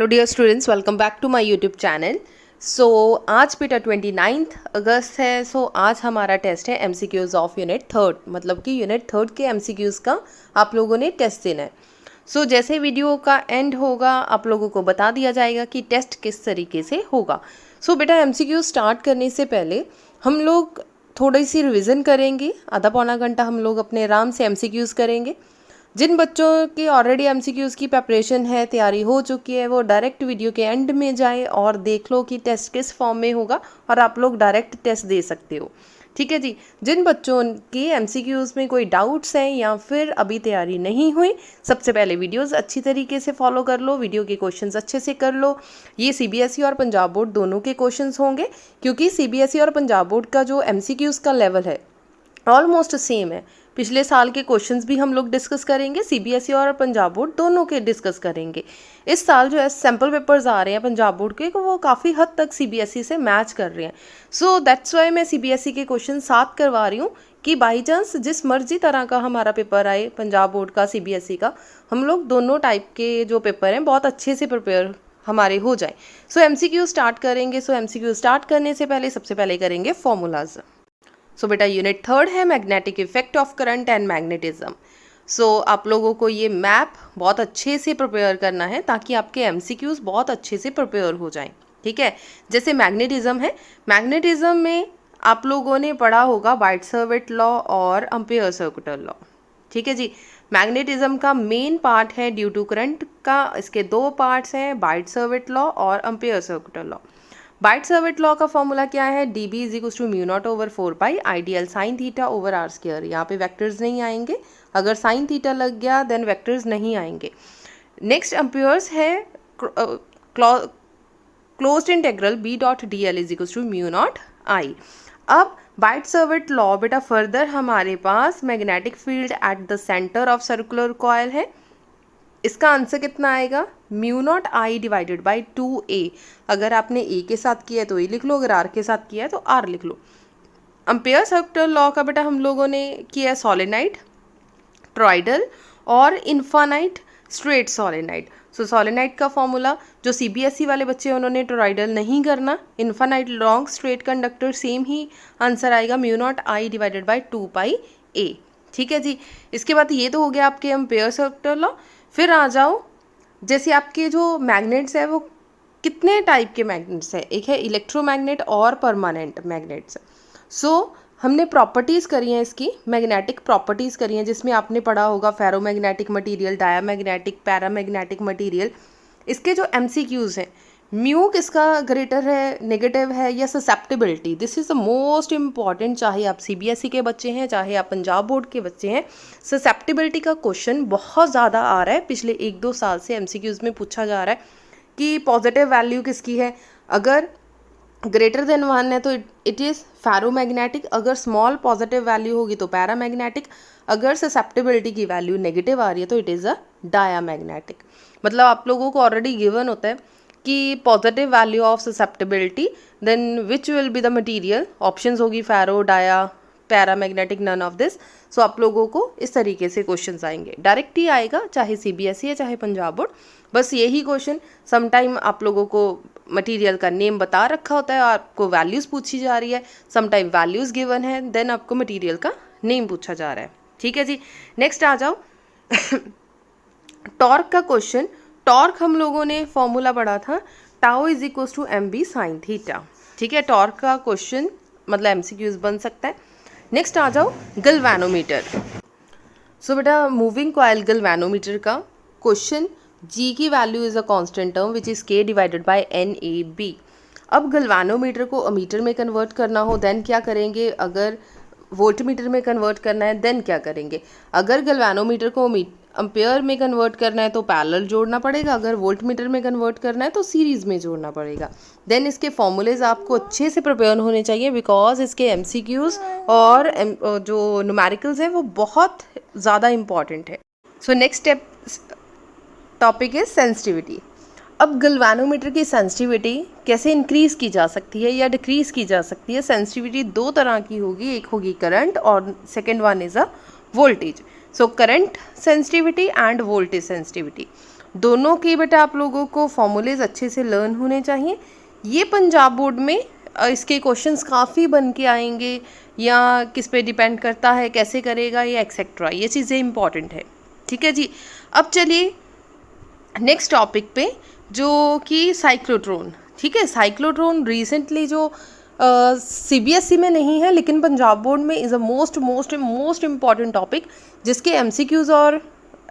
Hello dear students, welcome back to my YouTube channel. So आज बेटा 29 अगस्त है। सो आज हमारा टेस्ट है एमसीक्यूज़ ऑफ यूनिट थर्ड, मतलब कि यूनिट थर्ड के एमसीक्यूज़ का आप लोगों ने टेस्ट देना है। सो जैसे वीडियो का एंड होगा आप लोगों को बता दिया जाएगा कि टेस्ट किस तरीके से होगा। सो बेटा एमसीक्यूज़ स्टार्ट करने से पहले हम लोग थोड़ी सी रिविज़न करेंगे। आधा पौना घंटा हम लोग अपने आराम से एमसीक्यूज़ करेंगे। जिन बच्चों की ऑलरेडी एमसीक्यूज़ की प्रिपरेशन है, तैयारी हो चुकी है, वो डायरेक्ट वीडियो के एंड में जाए और देख लो कि टेस्ट किस फॉर्म में होगा और आप लोग डायरेक्ट टेस्ट दे सकते हो। ठीक है जी। जिन बच्चों की एमसीक्यूज़ में कोई डाउट्स हैं या फिर अभी तैयारी नहीं हुई, सबसे पहले वीडियोस अच्छी तरीके से फॉलो कर लो, वीडियो के क्वेश्चंस अच्छे से कर लो। ये सीबीएसई और पंजाब बोर्ड दोनों के क्वेश्चंस होंगे, क्योंकि सीबीएसई और पंजाब बोर्ड का जो एमसीक्यूज़ का लेवल है ऑलमोस्ट सेम है। पिछले साल के क्वेश्चंस भी हम लोग डिस्कस करेंगे, सीबीएसई और पंजाब बोर्ड दोनों के डिस्कस करेंगे। इस साल जो है सैम्पल पेपर्स आ रहे हैं पंजाब बोर्ड के, वो काफ़ी हद तक सीबीएसई से मैच कर रहे हैं। सो दैट्स वाई मैं सीबीएसई के क्वेश्चन साथ करवा रही हूँ कि बाई चांस जिस मर्जी तरह का हमारा पेपर आए, पंजाब बोर्ड का, सीबीएसई का, हम लोग दोनों टाइप के जो पेपर हैं बहुत अच्छे से प्रिपेयर हमारे हो जाए। सो एमसीक्यू स्टार्ट करेंगे। सो एमसीक्यू स्टार्ट करने से पहले सबसे पहले करेंगे फॉर्मूलाज। सो बेटा यूनिट थर्ड है magnetic effect of current and magnetism. So आप लोगों को ये मैप बहुत अच्छे से प्रिपेयर करना है ताकि आपके एमसीक्यूज़ बहुत अच्छे से प्रिपेयर हो जाएं। ठीक है। जैसे मैग्नेटिज्म है, मैग्नेटिज्म में आप लोगों ने पढ़ा होगा वाइट सर्किट लॉ और एम्पियर सर्किट लॉ। ठीक है जी। मैग्नेटिज्म का मेन पार्ट है ड्यू टू करंट का, इसके दो पार्ट्स हैं, वाइट सर्किट लॉ और ampere circuit law. White circuit law का फॉर्मूला क्या है? D B is equal to mu naught over 4 pi ideal sine theta over R square. यहाँ पे वेक्टर्स नहीं आएंगे, अगर साइन थीटा लग गया देन वेक्टर्स नहीं आएंगे। नेक्स्ट एम्पियर्स है closed integral B dot D L is equal to mu naught I. अब वाइट सर्किट लॉ बेटा फर्दर हमारे पास magnetic field at the centre of circular coil है। इसका आंसर कितना आएगा? Mu naught I divided by 2a। अगर आपने ए के साथ किया है तो ए लिख लो, अगर आर के साथ किया है तो आर लिख लो। एम्पियर सर्किट लॉ का बेटा हम लोगों ने किया सोलेनाइड, टॉरॉइडल और infinite straight solenoid. So solenoid का फॉर्मूला जो सीबीएसई वाले बच्चे हैं उन्होंने टॉरॉइडल नहीं करना, infinite long straight conductor same ही आंसर आएगा mu naught I divided by 2 pi a। ठीक है जी। इसके बाद ये तो हो गया आपके एम्पियर सर्किट लॉ। फिर आ जाओ, जैसे आपके जो मैग्नेट्स है वो कितने टाइप के मैग्नेट्स है, एक है इलेक्ट्रोमैग्नेट और परमानेंट मैग्नेट्स। सो हमने प्रॉपर्टीज़ करी हैं, इसकी मैग्नेटिक प्रॉपर्टीज़ करी हैं, जिसमें आपने पढ़ा होगा ferromagnetic material, diamagnetic, paramagnetic material. इसके जो एमसीक्यूज़ हैं, म्यू किसका ग्रेटर है, नेगेटिव है या susceptibility, this is the most important. चाहे आप सीबीएसई के बच्चे हैं, चाहे आप पंजाब बोर्ड के बच्चे हैं, ससेप्टिबिलिटी का क्वेश्चन बहुत ज़्यादा आ रहा है। पिछले 1-2 साल से एमसीक्यूज़ में पूछा जा रहा है कि पॉजिटिव वैल्यू किसकी है। अगर ग्रेटर देन 1 है तो इट इज़ फेरोमैग्नेटिक, अगर स्मॉल पॉजिटिव वैल्यू होगी तो पैरामैग्नेटिक, अगर ससेप्टिबिलिटी की वैल्यू नेगेटिव आ रही है तो इट इज़ अ डायामैग्नेटिक। मतलब आप लोगों को ऑलरेडी गिवन होता है कि positive value of susceptibility, then which will be the material, options होगी ferro, dia, paramagnetic, none of this. So आप लोगों को इस तरीके से क्वेश्चंस आएंगे, डायरेक्ट ही आएगा, चाहे सीबीएसई है चाहे पंजाब बोर्ड। बस यही क्वेश्चन समटाइम आप लोगों को मटेरियल का नेम बता रखा होता है, आपको वैल्यूज़ पूछी जा रही है, समटाइम वैल्यूज़ गिवन है, देन आपको मटेरियल का नेम पूछा जा रहा है। ठीक है जी। नेक्स्ट आ जाओ टॉर्क का क्वेश्चन। टॉर्क हम लोगों ने फॉर्मूला पढ़ा था, tau is equal to M B sine theta. ठीक है, टॉर्क का क्वेश्चन मतलब एमसीक्यूज बन सकता है। नेक्स्ट आ जाओ गैल्वेनोमीटर। सो बेटा मूविंग कॉइल गैल्वेनोमीटर का क्वेश्चन, जी की value is a constant term which is K divided by N A B. अब गैल्वेनोमीटर को अमीटर में कन्वर्ट करना हो देन क्या करेंगे, अगर वोल्टमीटर में कन्वर्ट करना है देन क्या करेंगे। अगर गैल्वेनोमीटर को एम्पेयर में कन्वर्ट करना है तो पैरेलल जोड़ना पड़ेगा, अगर वोल्टमीटर में कन्वर्ट करना है तो सीरीज़ में जोड़ना पड़ेगा। देन इसके फॉर्मूलेज आपको अच्छे से प्रिपेयर होने चाहिए, बिकॉज इसके एमसीक्यूज़ और जो न्यूमेरिकल्स हैं वो बहुत ज़्यादा इंपॉर्टेंट है। So next topic is sensitivity. अब गैल्वेनोमीटर की सेंसिटिविटी कैसे इंक्रीज़ की जा सकती है या डिक्रीज़ की जा सकती है। सेंसिटिविटी दो तरह की होगी, एक होगी करंट और second one is a voltage. So current sensitivity end voltage sensitivity. दोनों के बेटा आप लोगों को फॉर्मूलेज अच्छे से लर्न होने चाहिए। ये पंजाब बोर्ड में इसके क्वेश्चंस काफ़ी बन के आएंगे, या किस पे डिपेंड करता है, कैसे करेगा, या एक्सेट्रा, ये चीज़ें इंपॉर्टेंट है। ठीक है जी। अब चलिए नेक्स्ट टॉपिक पे, जो कि साइक्लोट्रॉन। ठीक है, साइक्लोट्रॉन रिसेंटली जो सीबीएसई में नहीं है लेकिन पंजाब बोर्ड में is a most important topic, जिसके एमसीक्यूज़ और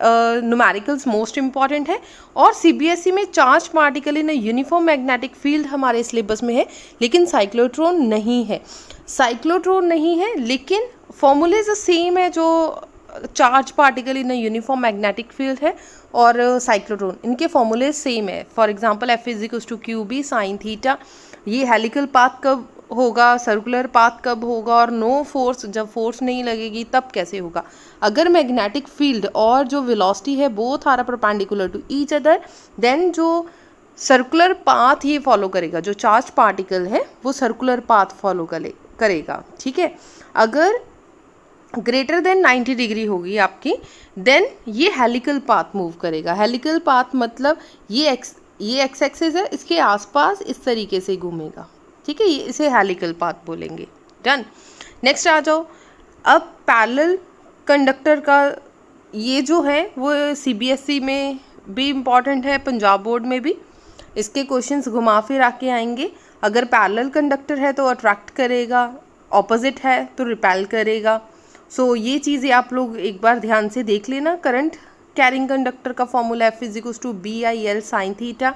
न्यूमेरिकल्स मोस्ट इम्पॉर्टेंट है। और सीबीएसई में charge particle in uniform magnetic field हमारे सिलेबस में है, लेकिन साइक्लोट्रॉन नहीं है। साइक्लोट्रॉन नहीं है लेकिन फॉर्मूलेज सेम है, जो charge particle in uniform magnetic field है और साइक्लोट्रॉन, इनके फॉर्मूलेज सेम है। For example F is equals to Q B sine theta. ये हेलिकल पाथ कब होगा, सर्कुलर पाथ कब होगा, और नो फोर्स, जब फोर्स नहीं लगेगी तब कैसे होगा। अगर मैग्नेटिक फील्ड और जो वेलोसिटी है both are perpendicular to each other, then जो सर्कुलर पाथ ये फॉलो करेगा, जो चार्ज पार्टिकल है वो सर्कुलर पाथ फॉलो करेगा। ठीक है, अगर ग्रेटर देन 90 डिग्री होगी आपकी, देन ये हेलिकल पाथ मूव करेगा। हेलिकल पाथ मतलब ये एक्स एक्सिस है, इसके आसपास इस तरीके से घूमेगा। ठीक है, ये इसे हेलिकल पाथ बोलेंगे। डन। नेक्स्ट आ जाओ। अब पैरेलल कंडक्टर का ये जो है वो सीबीएसई में भी इम्पॉर्टेंट है, पंजाब बोर्ड में भी इसके क्वेश्चंस घुमा फिरा के आएंगे। अगर पैरेलल कंडक्टर है तो अट्रैक्ट करेगा, ऑपोजिट है तो रिपेल करेगा। सो ये चीज़ें आप लोग एक बार ध्यान से देख लेना। करंट कैरिंग कंडक्टर का formula F is equals to B I L sine theta,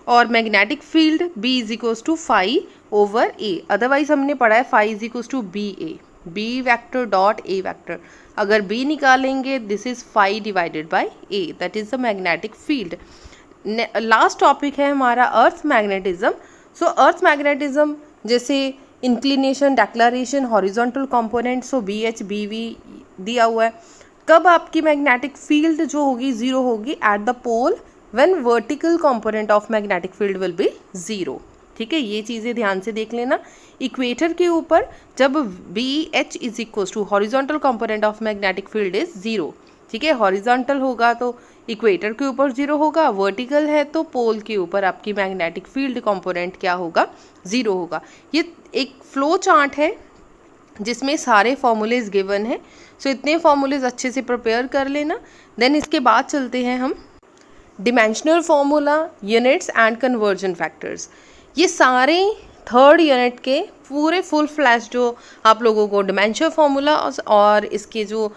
और magnetic field B is equals to phi over A. Otherwise हमने पढ़ा है phi is equals to B A, B vector dot A vector. अगर B निकालेंगे this is phi divided by A, that is the magnetic field. Last topic है हमारा earth magnetism. So earth magnetism जैसे inclination, declaration, horizontal component, so B H B V दिया हुआ है। कब आपकी मैग्नेटिक फील्ड जो होगी जीरो होगी, at the pole when vertical component of magnetic field will be zero. ठीक है, ये चीज़ें ध्यान से देख लेना। इक्वेटर के ऊपर जब B H is equal to horizontal component of magnetic field is zero. ठीक है, हॉरिजॉन्टल होगा तो इक्वेटर के ऊपर जीरो होगा, वर्टिकल है तो पोल के ऊपर आपकी मैग्नेटिक फील्ड कंपोनेंट क्या होगा, जीरो होगा। ये एक फ्लो चार्ट है जिसमें सारे फॉर्मूलेज गिवन है। सो इतने फॉर्मूलेज अच्छे से प्रिपेयर कर लेना। देन इसके बाद चलते हैं हम dimensional formula, units and conversion factors. ये सारे थर्ड यूनिट के पूरे फुल फ्लैश जो आप लोगों को डिमेंशनल फॉर्मूला और इसके जो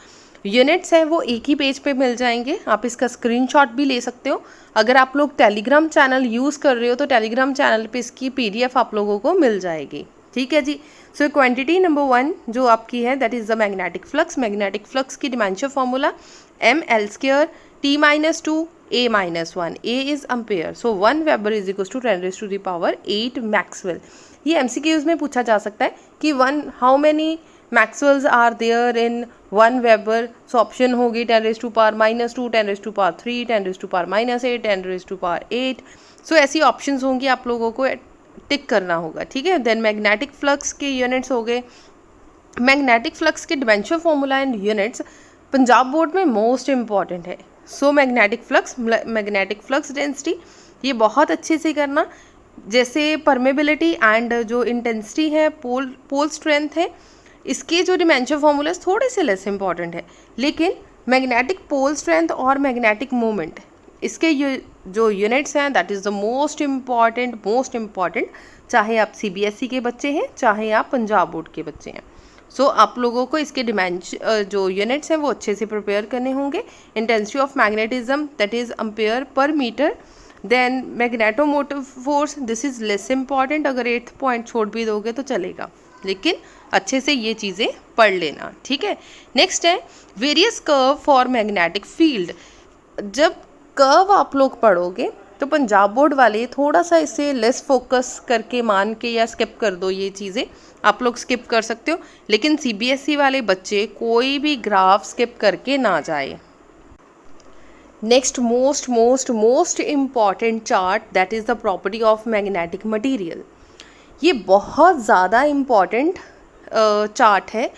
यूनिट्स हैं वो एक ही पेज पे मिल जाएंगे। आप इसका स्क्रीनशॉट भी ले सकते हो। अगर आप लोग टेलीग्राम चैनल यूज़ कर रहे हो तो टेलीग्राम चैनल पे इसकी पीडीएफ आप लोगों को मिल जाएगी। ठीक है जी। सो क्वांटिटी नंबर 1 जो आपकी है that is the magnetic flux. Magnetic flux की dimensional formula M L square T minus two A minus 1, A is ampere. So 1 weber is equal to 10⁻⁸ Maxwell. ये एमसीक्यूज में पूछा जा सकता है कि how many Maxwells are there in 1 weber. So option होगी 10⁻⁻2, 10⁻3, 10⁻⁻8, 10⁻8। सो ऐसी ऑप्शंस होंगी, आप लोगों को टिक करना होगा। ठीक है। देन मैग्नेटिक फ्लक्स के यूनिट्स हो गए। मैग्नेटिक फ्लक्स के dimensional formula and units Punjab board में मोस्ट इंपॉर्टेंट है। सो मैग्नेटिक फ्लक्स डेंसिटी ये बहुत अच्छे से करना। जैसे परमेबिलिटी एंड जो इंटेंसिटी है, पोल स्ट्रेंथ है, इसके जो डिमेंशनल फॉर्मूलाज थोड़े से लेस इंपॉर्टेंट है, लेकिन मैग्नेटिक पोल स्ट्रेंथ और मैग्नेटिक मोमेंट इसके जो यूनिट्स हैं that is the most important, चाहे आप सीबीएसई के बच्चे हैं चाहे आप पंजाब बोर्ड के बच्चे हैं। सो आप लोगों को इसके जो यूनिट्स हैं वो अच्छे से प्रिपेयर करने होंगे। Intensity of magnetism that is ampere पर metre. Then magnetomotive force this is less important, अगर 8th पॉइंट छोड़ भी दोगे तो चलेगा, लेकिन अच्छे से ये चीज़ें पढ़ लेना। ठीक है। नेक्स्ट है various curve for magnetic field. जब कर्व आप लोग पढ़ोगे तो पंजाब बोर्ड वाले थोड़ा सा इसे लेस फोकस करके मान के या स्किप कर दो, ये चीज़ें आप लोग स्किप कर सकते हो, लेकिन सीबीएसई वाले बच्चे कोई भी ग्राफ स्किप करके ना जाए। Next most important chart that is the property of magnetic material. ये बहुत ज़्यादा इम्पॉर्टेंट चार्ट है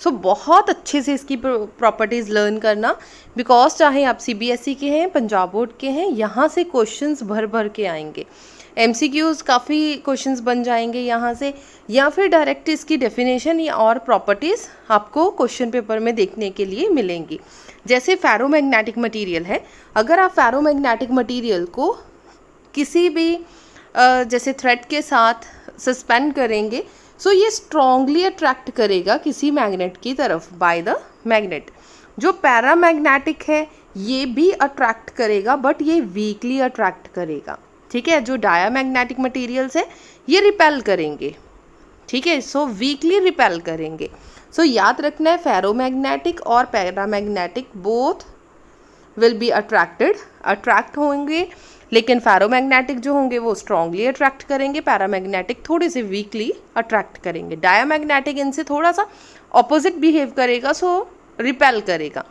सो बहुत अच्छे से इसकी प्रॉपर्टीज़ लर्न करना, बिकॉज चाहे आप सीबीएसई के हैं, पंजाब बोर्ड के हैं, यहाँ से क्वेश्चंस भर भर के आएंगे। एमसीक्यूज़ काफ़ी क्वेश्चंस बन जाएंगे यहाँ से, या फिर डायरेक्ट इसकी डेफिनेशन या और प्रॉपर्टीज़ आपको क्वेश्चन पेपर में देखने के लिए मिलेंगी। जैसे फेरोमैग्नेटिक मटेरियल है, अगर आप फेरोमैग्नेटिक मटेरियल को किसी भी जैसे थ्रेड के साथ सस्पेंड करेंगे, सो ये स्ट्रॉन्गली अट्रैक्ट करेगा किसी मैग्नेट की तरफ बाय द मैग्नेट। जो पैरामैग्नेटिक है ये भी अट्रैक्ट करेगा, बट ये वीकली अट्रैक्ट करेगा, ठीक है। जो डायामैग्नेटिक मटेरियल्स है ये रिपेल करेंगे, ठीक है, सो वीकली रिपेल करेंगे। सो याद रखना है, फेरोमैग्नेटिक और paramagnetic both will be attract होंगे, लेकिन फेरोमैग्नेटिक जो होंगे वो स्ट्रांगली अट्रैक्ट करेंगे, पैरामैग्नेटिक थोड़े से वीकली अट्रैक्ट करेंगे। डायामैग्नेटिक इनसे थोड़ा सा ऑपोजिट बिहेव करेगा, सो रिपेल करेगा।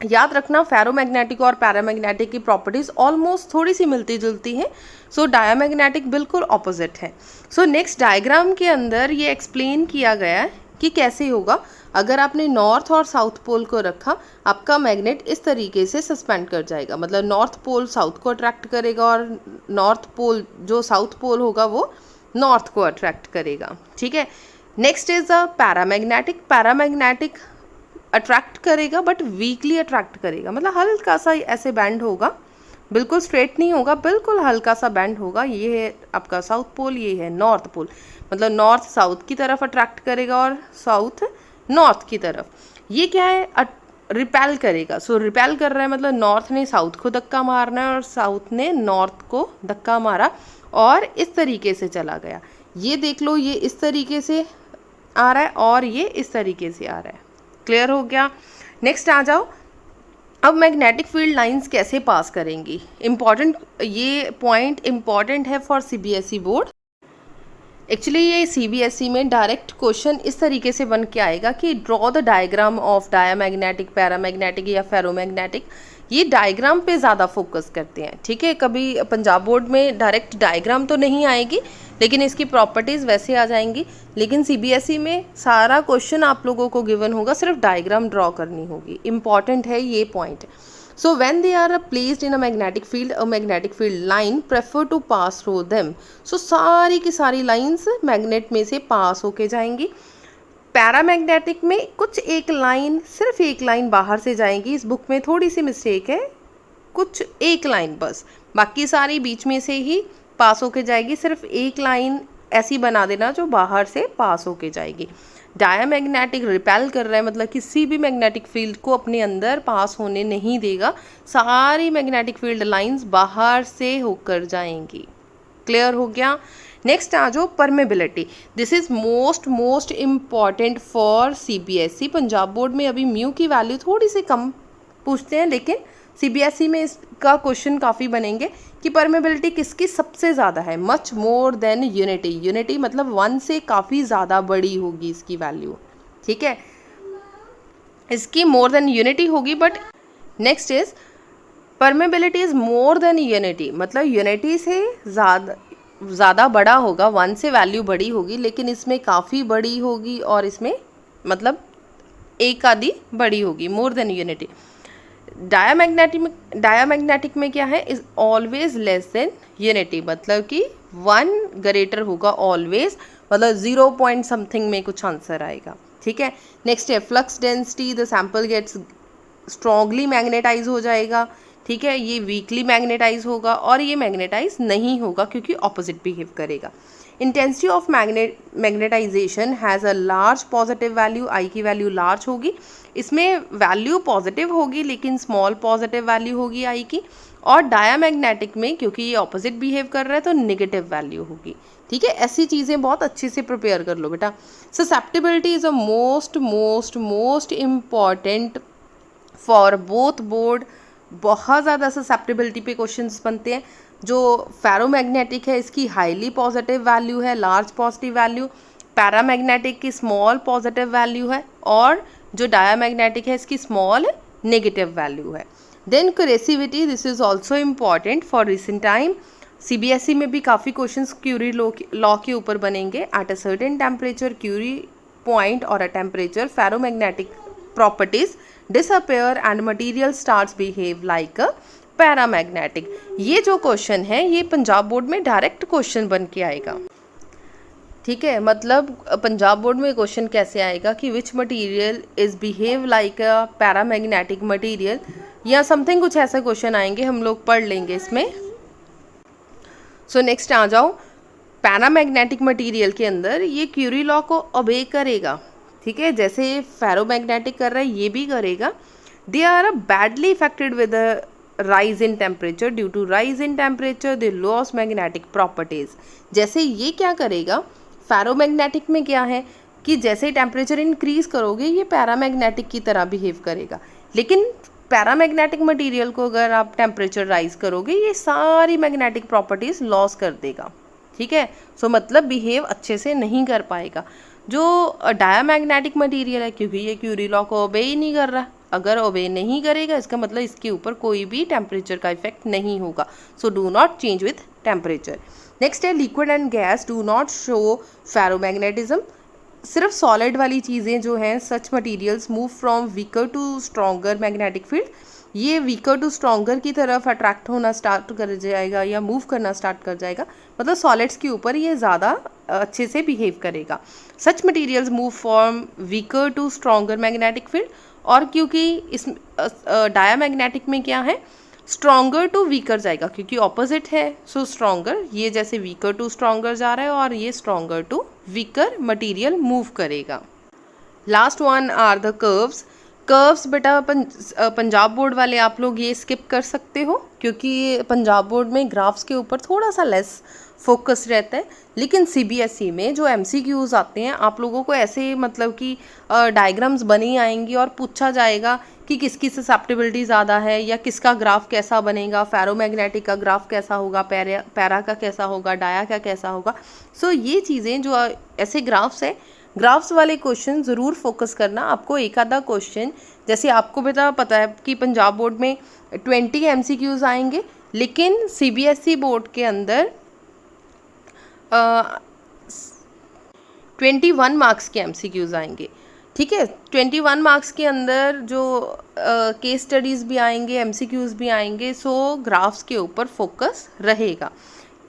याद रखना, फेरोमैग्नेटिक और पैरामैग्नेटिक की प्रॉपर्टीज़ ऑलमोस्ट थोड़ी सी मिलती जुलती हैं, सो डायामैग्नेटिक बिल्कुल ऑपोजिट है। सो नेक्स्ट डायग्राम के अंदर ये एक्सप्लेन किया गया है कि कैसे होगा। अगर आपने नॉर्थ और साउथ पोल को रखा, आपका मैग्नेट इस तरीके से सस्पेंड कर जाएगा, मतलब नॉर्थ पोल साउथ को अट्रैक्ट करेगा और नॉर्थ पोल जो साउथ पोल होगा वो नॉर्थ को अट्रैक्ट करेगा, ठीक है। Next is a paramagnetic attract करेगा बट वीकली अट्रैक्ट करेगा, मतलब हल्का सा ऐसे बैंड होगा, बिल्कुल स्ट्रेट नहीं होगा, बिल्कुल हल्का सा बैंड होगा। ये है आपका साउथ पोल, ये है नॉर्थ पोल, मतलब नॉर्थ साउथ की तरफ अट्रैक्ट करेगा और साउथ नॉर्थ की तरफ। ये क्या है, रिपेल करेगा। सो रिपेल कर रहा है मतलब नॉर्थ ने साउथ को धक्का मारना है और साउथ ने नॉर्थ को धक्का मारा और इस तरीके से चला गया। ये देख लो, ये इस तरीके से आ रहा है और ये इस तरीके से आ रहा है। क्लियर हो गया। नेक्स्ट आ जाओ, अब मैग्नेटिक फील्ड लाइंस कैसे पास करेंगी। इम्पॉर्टेंट, ये पॉइंट इम्पॉर्टेंट है फॉर सीबीएसई बोर्ड। एक्चुअली ये सीबीएसई में डायरेक्ट क्वेश्चन इस तरीके से बन के आएगा कि draw the diagram of diamagnetic, paramagnetic या फेरोमैग्नेटिक। ये डायग्राम पे ज़्यादा फोकस करते हैं, ठीक है। कभी पंजाब बोर्ड में डायरेक्ट डायग्राम तो नहीं आएगी, लेकिन इसकी प्रॉपर्टीज़ वैसे आ जाएंगी। लेकिन सीबीएसई में सारा क्वेश्चन आप लोगों को गिवन होगा, सिर्फ डायग्राम ड्रॉ करनी होगी। इंपॉर्टेंट है ये point. So when they are placed in a magnetic field line prefer to pass through them. So सारी की सारी लाइंस मैग्नेट में से पास होके जाएंगी। पैरामैग्नेटिक में कुछ एक लाइन, सिर्फ एक लाइन बाहर से जाएंगी। इस बुक में थोड़ी सी मिस्टेक है, कुछ एक लाइन बस, बाकी सारी बीच में से ही पास होके जाएगी। सिर्फ एक लाइन ऐसी बना देना जो बाहर से पास होके जाएगी। डायामैग्नेटिक रिपेल कर रहा है, मतलब किसी भी मैग्नेटिक फील्ड को अपने अंदर पास होने नहीं देगा। सारी मैग्नेटिक फील्ड लाइंस बाहर से होकर जाएंगी। क्लियर हो गया। नेक्स्ट आ जाओ, permeability. This is most important for CBSE. Punjab board में अभी म्यू की वैल्यू थोड़ी सी कम पूछते हैं, लेकिन सीबीएसई में इसका क्वेश्चन काफ़ी बनेंगे कि परमेबिलिटी किसकी सबसे ज़्यादा है। Much more than unity. Unity मतलब 1 से काफ़ी ज़्यादा बड़ी होगी इसकी वैल्यू, ठीक है। इसकी मोर देन यूनिटी होगी, but next is permeability is more than unity, मतलब यूनिटी से ज़्यादा बड़ा होगा, 1 से वैल्यू बड़ी होगी, लेकिन इसमें काफ़ी बड़ी होगी और इसमें मतलब एक आधी बड़ी होगी, मोर देन यूनिटी। डायामैग्नेटिक में क्या है, is always less than unity, मतलब कि 1 ग्रेटर होगा ऑलवेज, मतलब 0 पॉइंट समथिंग में कुछ आंसर आएगा, ठीक है। नेक्स्ट है flux density, the sample gets strongly magnetize हो जाएगा, ठीक है। ये वीकली मैग्नेटाइज होगा और ये मैग्नेटाइज नहीं होगा क्योंकि ऑपोजिट बिहेव करेगा। Intensity of magnetisation has a large positive value, I की वैल्यू लार्ज होगी। इसमें वैल्यू पॉजिटिव होगी लेकिन स्मॉल पॉजिटिव वैल्यू होगी आई की। और डायामैग्नेटिक में क्योंकि ये ऑपोजिट बिहेव कर रहा है तो नेगेटिव वैल्यू होगी, ठीक है। ऐसी चीज़ें बहुत अच्छे से प्रिपेयर कर लो बेटा। Susceptibility is a most important for both board. बहुत ज़्यादा ससेप्टिबिलिटी पे क्वेश्चंस बनते हैं। जो फेरोमैग्नेटिक है इसकी हाईली पॉजिटिव वैल्यू है, लार्ज पॉजिटिव वैल्यू। पैरामैग्नेटिक की स्मॉल पॉजिटिव वैल्यू है और जो डायामैग्नेटिक है इसकी स्मॉल नेगेटिव वैल्यू है। Then coercivity, this is also important for recent time. CBSE में भी काफ़ी क्वेश्चंस क्यूरी लॉ के ऊपर बनेंगे। At a certain temperature Curie point or a temperature, ferromagnetic properties disappear and material starts behave like a paramagnetic. ये जो question है ये पंजाब बोर्ड में डायरेक्ट क्वेश्चन बन के आएगा, ठीक है। मतलब पंजाब बोर्ड में क्वेश्चन कैसे आएगा कि which material is behave like a paramagnetic material, या समथिंग कुछ ऐसा क्वेश्चन आएंगे, हम लोग पढ़ लेंगे इसमें। सो नेक्स्ट आ जाओ, पैरामैग्नेटिक मटेरियल के अंदर ये क्यूरी लॉ को ओबे करेगा, ठीक है। जैसे फेरोमैग्नेटिक कर रहा है ये भी करेगा। They are badly affected with rise in temperature, due to rise in temperature they lose magnetic properties। जैसे ये क्या करेगा, फेरोमैग्नेटिक में क्या है कि जैसे ही टेम्परेचर इंक्रीज करोगे ये पैरामैग्नेटिक की तरह बिहेव करेगा, लेकिन पैरामैग्नेटिक मटेरियल को अगर आप टेम्परेचर राइज करोगे ये सारी मैग्नेटिक प्रॉपर्टीज लॉस कर देगा, ठीक है। सो मतलब बिहेव अच्छे से नहीं कर पाएगा। जो डायामैग्नेटिक मटेरियल है, क्योंकि ये क्यूरी लॉ को ओबे ही नहीं कर रहा, अगर ओबे नहीं करेगा इसका मतलब इसके ऊपर कोई भी टेम्परेचर का इफेक्ट नहीं होगा। So do not change with temperature. Next है liquid and gas do not show ferromagnetism. सिर्फ सॉलिड वाली चीज़ें जो हैं, such materials move from weaker to stronger magnetic field, ये वीकर टू स्ट्रॉन्गर की तरफ अट्रैक्ट होना स्टार्ट कर जाएगा या मूव करना स्टार्ट कर जाएगा, मतलब सॉलिड्स के ऊपर ये ज़्यादा अच्छे से बिहेव करेगा। Such materials move from weaker to stronger magnetic field, और क्योंकि इस डायामैग्नेटिक में क्या है, स्ट्रॉन्गर टू वीकर जाएगा क्योंकि ऑपोजिट है। सो स्ट्रॉन्गर, ये जैसे वीकर टू स्ट्रॉन्गर जा रहा है और ये stronger to weaker material move करेगा। Last one are the curves. Curves बेटा पंजाब बोर्ड वाले आप लोग ये स्किप कर सकते हो क्योंकि पंजाब बोर्ड में ग्राफ्स के ऊपर थोड़ा सा लेस फोकस रहता है, लेकिन सीबीएसई में जो एमसीक्यूज आते हैं आप लोगों को ऐसे मतलब कि डायग्राम्स बनी आएंगी और पूछा जाएगा कि किसकी ससेप्टिबिलिटी ज़्यादा है या किसका ग्राफ कैसा बनेगा, फेरोमैग्नेटिक का ग्राफ कैसा होगा, पैरा का कैसा होगा, डाया का कैसा होगा। सो ये चीज़ें जो ऐसे ग्राफ्स है, ग्राफ्स वाले क्वेश्चन ज़रूर फोकस करना। आपको एक आधा क्वेश्चन, जैसे आपको बेटा पता है कि पंजाब बोर्ड में 20 एमसीक्यूज आएंगे, लेकिन सीबीएसई बोर्ड के अंदर 21 मार्क्स के एमसीक्यूज आएंगे, ठीक है। 21 मार्क्स के अंदर जो केस स्टडीज़ भी आएंगे, एमसीक्यूज भी आएंगे, सो ग्राफ्स के ऊपर फोकस रहेगा।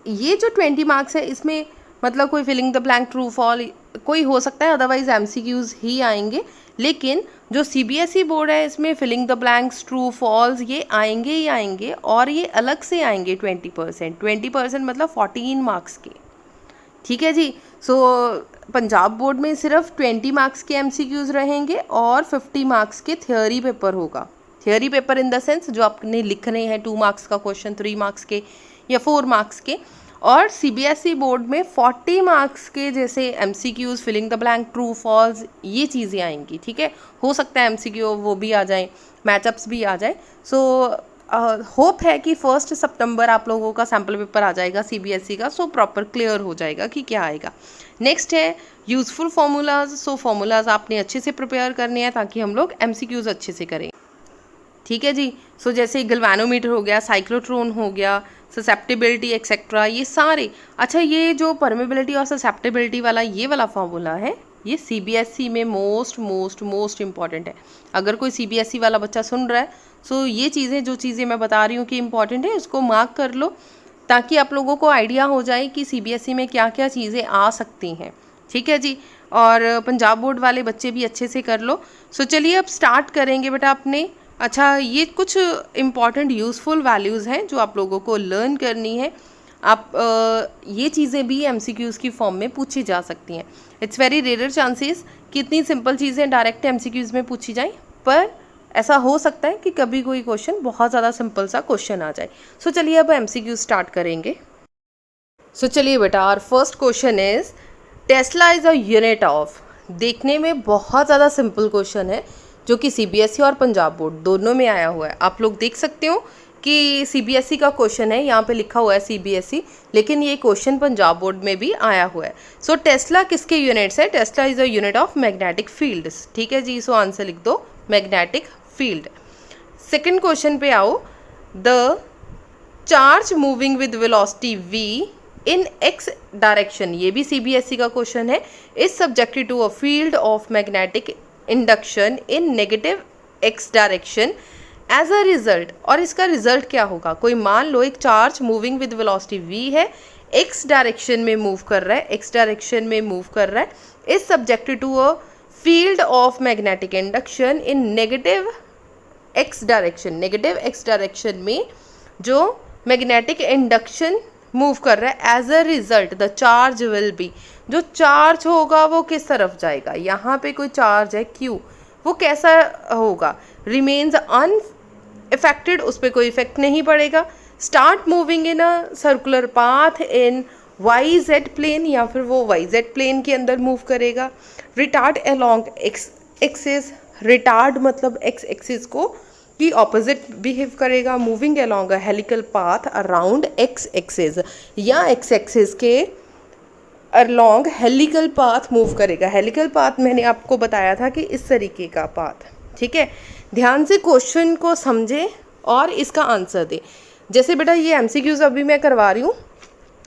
ये जो 20 मार्क्स है इसमें मतलब कोई filling the blank, true false कोई हो सकता है, अदरवाइज एमसीक्यूज ही आएंगे। लेकिन जो सीबीएसई बोर्ड है इसमें filling the blanks, true false ये आएंगे ही आएंगे, और ये अलग से आएंगे 20% मतलब 14 मार्क्स के, ठीक है जी। सो पंजाब बोर्ड में सिर्फ 20 मार्क्स के एमसीक्यूज रहेंगे और 50 मार्क्स के थियोरी पेपर होगा। Theory paper in the sense जो आपने लिखने हैं 2 मार्क्स का क्वेश्चन, 3 मार्क्स के या 4 मार्क्स के। और सीबीएसई बोर्ड में 40 मार्क्स के जैसे MCQs, filling the blank, true false ये चीज़ें आएंगी, ठीक है। हो सकता है एमसीक्यू वो भी आ जाए, मैचअप्स भी आ जाए। सो होप है कि 1 सितंबर आप लोगों का सैम्पल पेपर आ जाएगा सीबीएसई का, सो प्रॉपर क्लियर हो जाएगा कि क्या आएगा। नेक्स्ट है यूज़फुल फार्मूलाज। सो फार्मूलाज आपने अच्छे से प्रिपेयर करने हैं ताकि हम लोग एमसीक्यूज अच्छे से करें, ठीक है जी। सो जैसे गैल्वेनोमीटर हो गया, साइक्लोट्रॉन हो गया, ससेप्टिबिलिटी एक्सेट्रा, ये सारे। अच्छा, ये जो परमेबिलिटी और ससेप्टिबिलिटी वाला ये वाला फार्मूला है, ये सीबीएसई में मोस्ट इंपॉर्टेंट है। अगर कोई सीबीएसई वाला बच्चा सुन रहा है, सो ये चीज़ें जो चीज़ें मैं बता रही हूँ कि इंपॉर्टेंट है, इसको मार्क कर लो ताकि आप लोगों को आइडिया हो जाए कि सीबीएसई में क्या क्या चीज़ें आ सकती हैं, ठीक है जी। और पंजाब बोर्ड वाले बच्चे भी अच्छे से कर लो। सो चलिए अब स्टार्ट करेंगे बेटा अपने। अच्छा, ये कुछ इम्पॉर्टेंट यूज़फुल वैल्यूज़ हैं जो आप लोगों को लर्न करनी है। आप ये चीज़ें भी एमसीक्यूज़ की फॉर्म में पूछी जा सकती हैं। इट्स वेरी रेयर चांसेस कि इतनी सिंपल चीज़ें डायरेक्ट एमसीक्यूज़ में पूछी जाएं, पर ऐसा हो सकता है कि कभी कोई क्वेश्चन बहुत ज़्यादा सिंपल सा क्वेश्चन आ जाए। सो चलिए अब एमसीक्यू स्टार्ट करेंगे। सो चलिए बेटा, our first question is tesla is a unit of. देखने में बहुत ज़्यादा सिंपल क्वेश्चन है जो कि सीबीएसई और पंजाब बोर्ड दोनों में आया हुआ है। आप लोग देख सकते हो कि सीबीएसई का क्वेश्चन है, यहाँ पे लिखा हुआ है सीबीएसई, लेकिन ये क्वेश्चन पंजाब बोर्ड में भी आया हुआ है। सो टेस्ला किसके यूनिट्स है? Tesla is a unit of magnetic fields, ठीक है जी। सो आंसर लिख दो मैग्नेटिक फील्ड। सेकेंड क्वेश्चन पे आओ। The charge moving with velocity v in X direction, ये भी सीबीएसई का क्वेश्चन है, is subjected to a field of magnetic induction in negative X direction as a result. और इसका रिजल्ट क्या होगा, कोई मान लो एक charge moving with velocity v है, एक्स डायरेक्शन में मूव कर रहा है, एक्स डायरेक्शन में मूव कर रहा है, is subjected to a field of magnetic induction in negative X direction. Negative X direction में जो मैग्नेटिक इंडक्शन मूव कर रहा है, as a result the charge will be, जो चार्ज होगा वो किस तरफ जाएगा, यहाँ पे कोई चार्ज है Q, वो कैसा होगा, रिमेन्स अनइफेक्टेड, उस पर कोई इफेक्ट नहीं पड़ेगा, start moving in a circular path in Y Z plane, या फिर वो वाई जेड प्लेन के अंदर मूव करेगा, retard along x axis, retard मतलब एक्स एक्सिस को की ऑपोजिट बिहेव करेगा, moving along a helical path around x axis, या एक्स एक्सिस के अलोंग हेलिकल पाथ मूव करेगा। हेलिकल पाथ मैंने आपको बताया था कि इस तरीके का पाथ, ठीक है। ध्यान से क्वेश्चन को समझें और इसका आंसर दें। जैसे बेटा ये एमसीक्यूज़ अभी मैं करवा रही हूँ,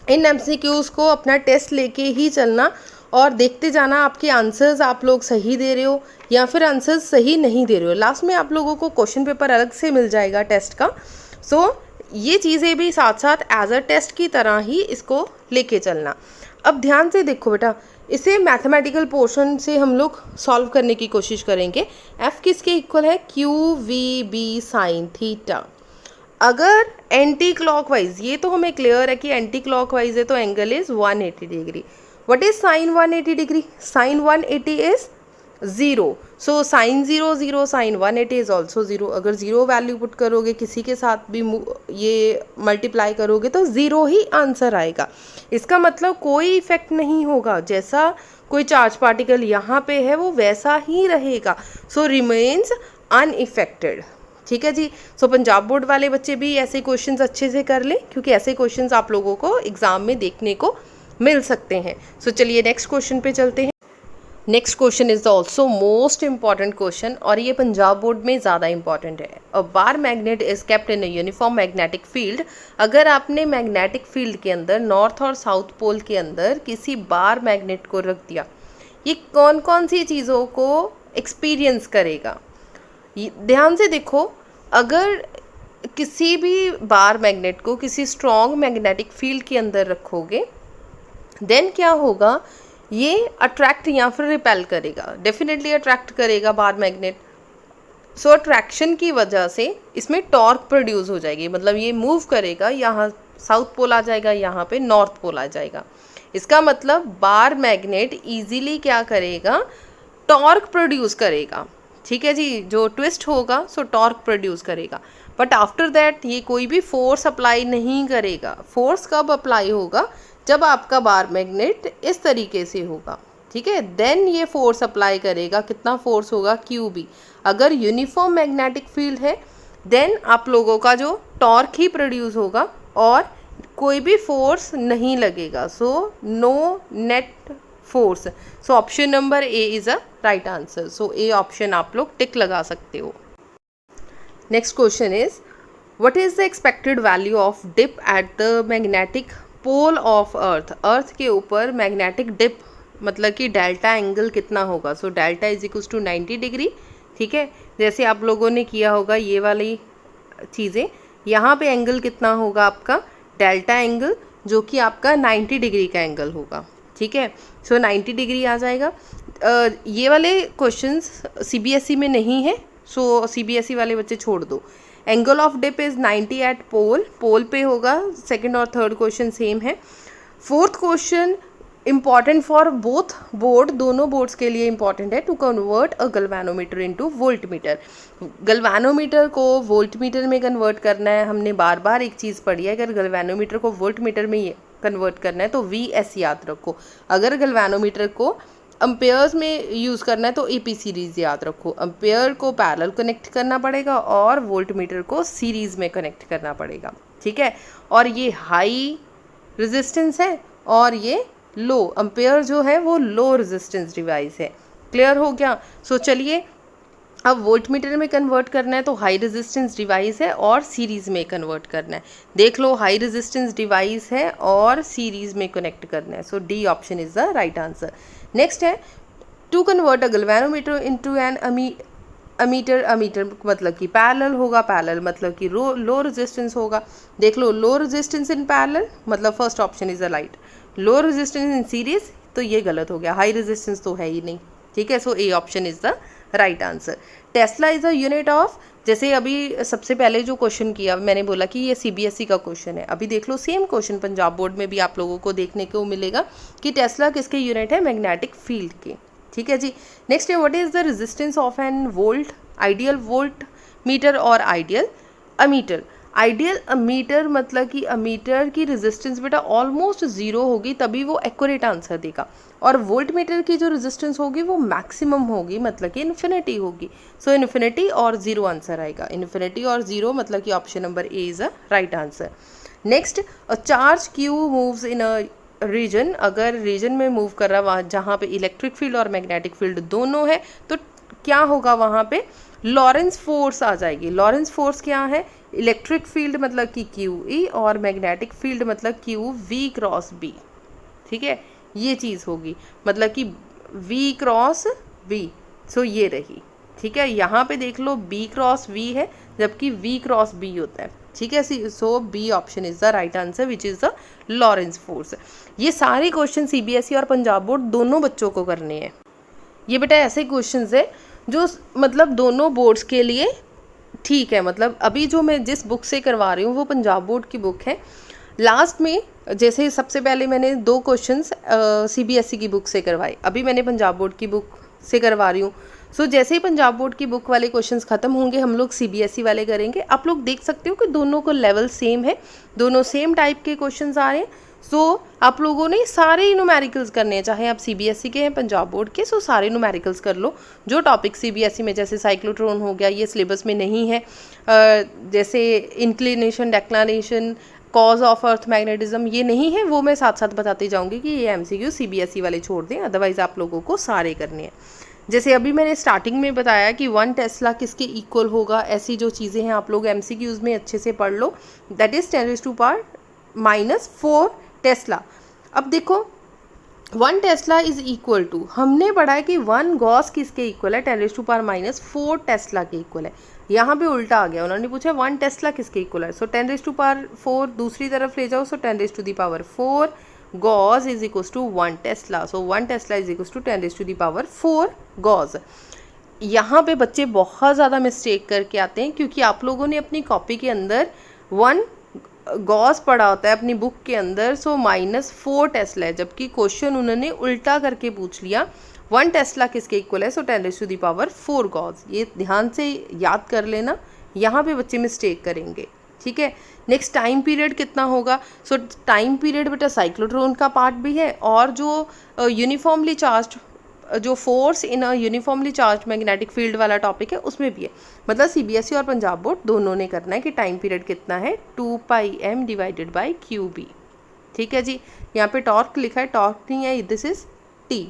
इन एमसीक्यूज़ को अपना टेस्ट लेके ही चलना और देखते जाना आपके आंसर्स आप लोग सही दे रहे हो या फिर आंसर्स सही नहीं दे रहे हो। लास्ट में आप लोगों को क्वेश्चन पेपर अलग से मिल जाएगा टेस्ट का। सो ये चीज़ें भी साथ साथ एज अ टेस्ट की तरह ही इसको लेके चलना। अब ध्यान से देखो बेटा, इसे मैथमेटिकल पोर्शन से हम लोग सॉल्व करने की कोशिश करेंगे। एफ किसके इक्वल है, Q V B sine theta. अगर एंटी क्लॉकवाइज, ये तो हमें क्लियर है कि एंटी क्लॉकवाइज है तो angle is 180 degree. What is sine 180 degree, sine 180 is 0, so sine 0 0, sine 180 is also 0। अगर 0 वैल्यू पुट करोगे, किसी के साथ भी ये मल्टीप्लाई करोगे तो 0 ही आंसर आएगा। इसका मतलब कोई इफेक्ट नहीं होगा, जैसा कोई चार्ज पार्टिकल यहाँ पे है वो वैसा ही रहेगा, सो रिमेन्स अनइफेक्टेड। ठीक है जी। सो पंजाब बोर्ड वाले बच्चे भी ऐसे क्वेश्चंस अच्छे से कर लें, क्योंकि ऐसे क्वेश्चंस आप लोगों को एग्जाम में देखने को मिल सकते हैं। सो चलिए नेक्स्ट क्वेश्चन पे चलते हैं। Next question is also most important question, और ये पंजाब बोर्ड में ज़्यादा इंपॉर्टेंट है। A bar magnet is kept in a uniform magnetic field. अगर आपने मैग्नेटिक फील्ड के अंदर नॉर्थ और साउथ पोल के अंदर किसी बार मैग्नेट को रख दिया, ये कौन कौन सी चीज़ों को एक्सपीरियंस करेगा। ध्यान से देखो, अगर किसी भी बार मैग्नेट को किसी स्ट्रॉन्ग मैग्नेटिक फील्ड के अंदर रखोगे, देन क्या होगा, ये अट्रैक्ट या फिर रिपेल करेगा। डेफिनेटली अट्रैक्ट करेगा बार मैग्नेट। सो अट्रैक्शन की वजह से इसमें टॉर्क प्रोड्यूस हो जाएगी, मतलब ये मूव करेगा, यहाँ साउथ पोल आ जाएगा, यहाँ पे नॉर्थ पोल आ जाएगा। इसका मतलब बार मैग्नेट इजीली क्या करेगा, टॉर्क प्रोड्यूस करेगा। ठीक है जी, जो ट्विस्ट होगा सो टॉर्क प्रोड्यूस करेगा, बट आफ्टर दैट ये कोई भी फोर्स अप्लाई नहीं करेगा। फोर्स कब अप्लाई होगा, जब आपका बार मैग्नेट इस तरीके से होगा, ठीक है, देन ये फोर्स अप्लाई करेगा। कितना फोर्स होगा, क्यू बी। अगर यूनिफॉर्म मैग्नेटिक फील्ड है देन आप लोगों का जो टॉर्क ही प्रोड्यूस होगा और कोई भी फोर्स नहीं लगेगा, so no net force. So option number A is a right answer. So A option आप लोग टिक लगा सकते हो। Next question is what is the expected value of dip at the magnetic pole of earth. Earth के ऊपर magnetic dip मतलब कि delta angle कितना होगा। So delta is equals to 90 degree. ठीक है, जैसे आप लोगों ने किया होगा ये वाली चीज़ें, यहाँ पे एंगल कितना होगा आपका, डेल्टा एंगल, जो कि आपका 90 डिग्री का एंगल होगा। ठीक है, सो 90 डिग्री आ जाएगा। ये वाले क्वेश्चंस सीबीएसई में नहीं है, सो सीबीएसई वाले बच्चे छोड़ दो। Angle of dip is 90 at pole, pole पे होगा। सेकंड और थर्ड क्वेश्चन सेम है। Fourth question important for both board, दोनों बोर्ड्स के लिए इम्पॉर्टेंट है, to convert a galvanometer into voltmeter. Galvanometer को वोल्टमीटर में कन्वर्ट करना है। हमने बार बार एक चीज़ पढ़ी है, अगर गल्वानोमीटर को वोल्टमीटर में कन्वर्ट करना है तो VS याद रखो। अगर गल्वानोमीटर को अम्पेयर्स में यूज़ करना है तो AP सीरीज़ याद रखो। अम्पेयर को पैरेलल कनेक्ट करना पड़ेगा और वोल्टमीटर को सीरीज़ में कनेक्ट करना पड़ेगा। ठीक है, और ये हाई रेजिस्टेंस है और ये लो, अम्पेयर जो है वो लो रेजिस्टेंस डिवाइस है। क्लियर हो गया। सो चलिए अब वोल्ट मीटर में कन्वर्ट करना है तो हाई रेजिस्टेंस डिवाइस है और सीरीज़ में कन्वर्ट करना है। देख लो, हाई रेजिस्टेंस डिवाइस है और सीरीज़ में कनेक्ट करना है। So D option is the right answer. Next है to convert a galvanometer into an ammeter मतलब कि पैरेलल होगा, पैरेलल मतलब कि लो रेजिस्टेंस होगा। देख लो, लो रेजिस्टेंस इन पैरेलल मतलब first option is the right. Low resistance in series तो ये गलत हो गया, हाई रेजिस्टेंस तो है ही नहीं, ठीक है। So A option is the right answer. Tesla is a unit of, जैसे अभी सबसे पहले जो क्वेश्चन किया मैंने बोला कि ये सीबीएसई का क्वेश्चन है। अभी देख लो सेम क्वेश्चन पंजाब बोर्ड में भी आप लोगों को देखने को मिलेगा कि टेस्ला किसके यूनिट है, मैग्नेटिक फील्ड के, ठीक है जी। नेक्स्ट है what is the resistance of an volt, ideal voltmeter और आइडियल अमीटर। आइडियल अमीटर मतलब कि अमीटर की रेजिस्टेंस बेटा ऑलमोस्ट ज़ीरो होगी तभी वो एक्यूरेट आंसर देगा, और वोल्ट मीटर की जो रेजिस्टेंस होगी वो मैक्सिमम होगी मतलब कि इन्फिनिटी होगी। सो इन्फिनिटी और ज़ीरो आंसर आएगा, इन्फिनिटी और ज़ीरो मतलब कि option number A is a right answer. Next, a charge Q moves in a region, अगर रीजन में मूव कर रहा है वहाँ जहाँ पे इलेक्ट्रिक फील्ड और मैग्नेटिक फील्ड दोनों है तो क्या होगा, वहाँ पे लॉरेंस फोर्स आ जाएगी। लॉरेंस फोर्स क्या है, इलेक्ट्रिक फील्ड मतलब कि क्यू ई और मैग्नेटिक फील्ड मतलब क्यू वी क्रॉस बी, ठीक है, ये चीज़ होगी मतलब कि वी क्रॉस वी। सो ये रही, ठीक है। यहाँ पे देख लो बी क्रॉस वी है जबकि वी क्रॉस बी होता है, ठीक है। So B option is the right answer which is the Lorentz force. ये सारे क्वेश्चन सीबीएसई और पंजाब बोर्ड दोनों बच्चों को करने हैं। ये बेटा ऐसे क्वेश्चंस है जो मतलब दोनों बोर्ड्स के लिए ठीक है। मतलब अभी जो मैं जिस बुक से करवा रही हूँ वो पंजाब बोर्ड की बुक है। लास्ट में जैसे सबसे पहले मैंने 2 क्वेश्चंस सीबीएसई की बुक से करवाए, अभी मैंने पंजाब बोर्ड की बुक से करवा रही हूँ। सो जैसे ही पंजाब बोर्ड की बुक वाले क्वेश्चंस ख़त्म होंगे हम लोग सीबीएसई वाले करेंगे। आप लोग देख सकते हो कि दोनों को लेवल सेम है, दोनों सेम टाइप के क्वेश्चंस आ रहे हैं। सो आप लोगों ने सारे न्यूमेरिकल्स करने हैं, चाहे आप सीबीएसई के हैं पंजाब बोर्ड के, सो सारे न्यूमेरिकल्स कर लो। जो टॉपिक सीबीएसई में जैसे साइक्लोट्रॉन हो गया ये सिलेबस में नहीं है, जैसे inclination, declination, cause of earth magnetism ये नहीं है, वो मैं साथ साथ बताती जाऊंगी कि ये एमसीक्यू सीबीएसई वाले छोड़ दें, अदरवाइज आप लोगों को सारे करने हैं। जैसे अभी मैंने स्टार्टिंग में बताया कि 1 टेस्ला किसके इक्वल होगा, ऐसी जो चीज़ें हैं आप लोग एमसीक्यूज़ में अच्छे से पढ़ लो। That is 10⁻⁻4 Tesla. अब देखो 1 टेस्ला इज इक्वल टू, हमने पढ़ा है कि 1 गॉस किसके इक्वल है, 10⁻⁻4 टेस्ला के इक्वल है। यहाँ पे उल्टा आ गया, उन्होंने पूछा 1 टेस्ला किसके इक्वल है। सो 10⁻4 दूसरी तरफ ले जाओ, so 10⁻4 gauss is equal to 1 tesla. So 1 tesla is equal to 10⁻4 gauss. यहाँ पे बच्चे बहुत ज़्यादा मिस्टेक करके आते हैं क्योंकि आप लोगों ने अपनी कॉपी के अंदर 1 गॉस पढ़ा होता है अपनी बुक के अंदर, सो -4 टेस्ला है, जबकि क्वेश्चन उन्होंने उल्टा करके पूछ लिया 1 टेस्ला किसके इक्वल है, सो 10⁻4 गॉस। ये ध्यान से याद कर लेना, यहाँ पे बच्चे मिस्टेक करेंगे, ठीक है। नेक्स्ट टाइम पीरियड कितना होगा, सो टाइम पीरियड बेटा साइक्लोट्रॉन का पार्ट भी है और जो यूनिफॉर्मली चार्ज जो force in a uniformly charge magnetic field वाला टॉपिक है उसमें भी है। मतलब सीबीएसई और पंजाब बोर्ड दोनों ने करना है कि टाइम पीरियड कितना है, 2πm डिवाइडेड बाई QB, ठीक है जी। यहाँ पे टॉर्क लिखा है, टॉर्क नहीं है, दिस इज T।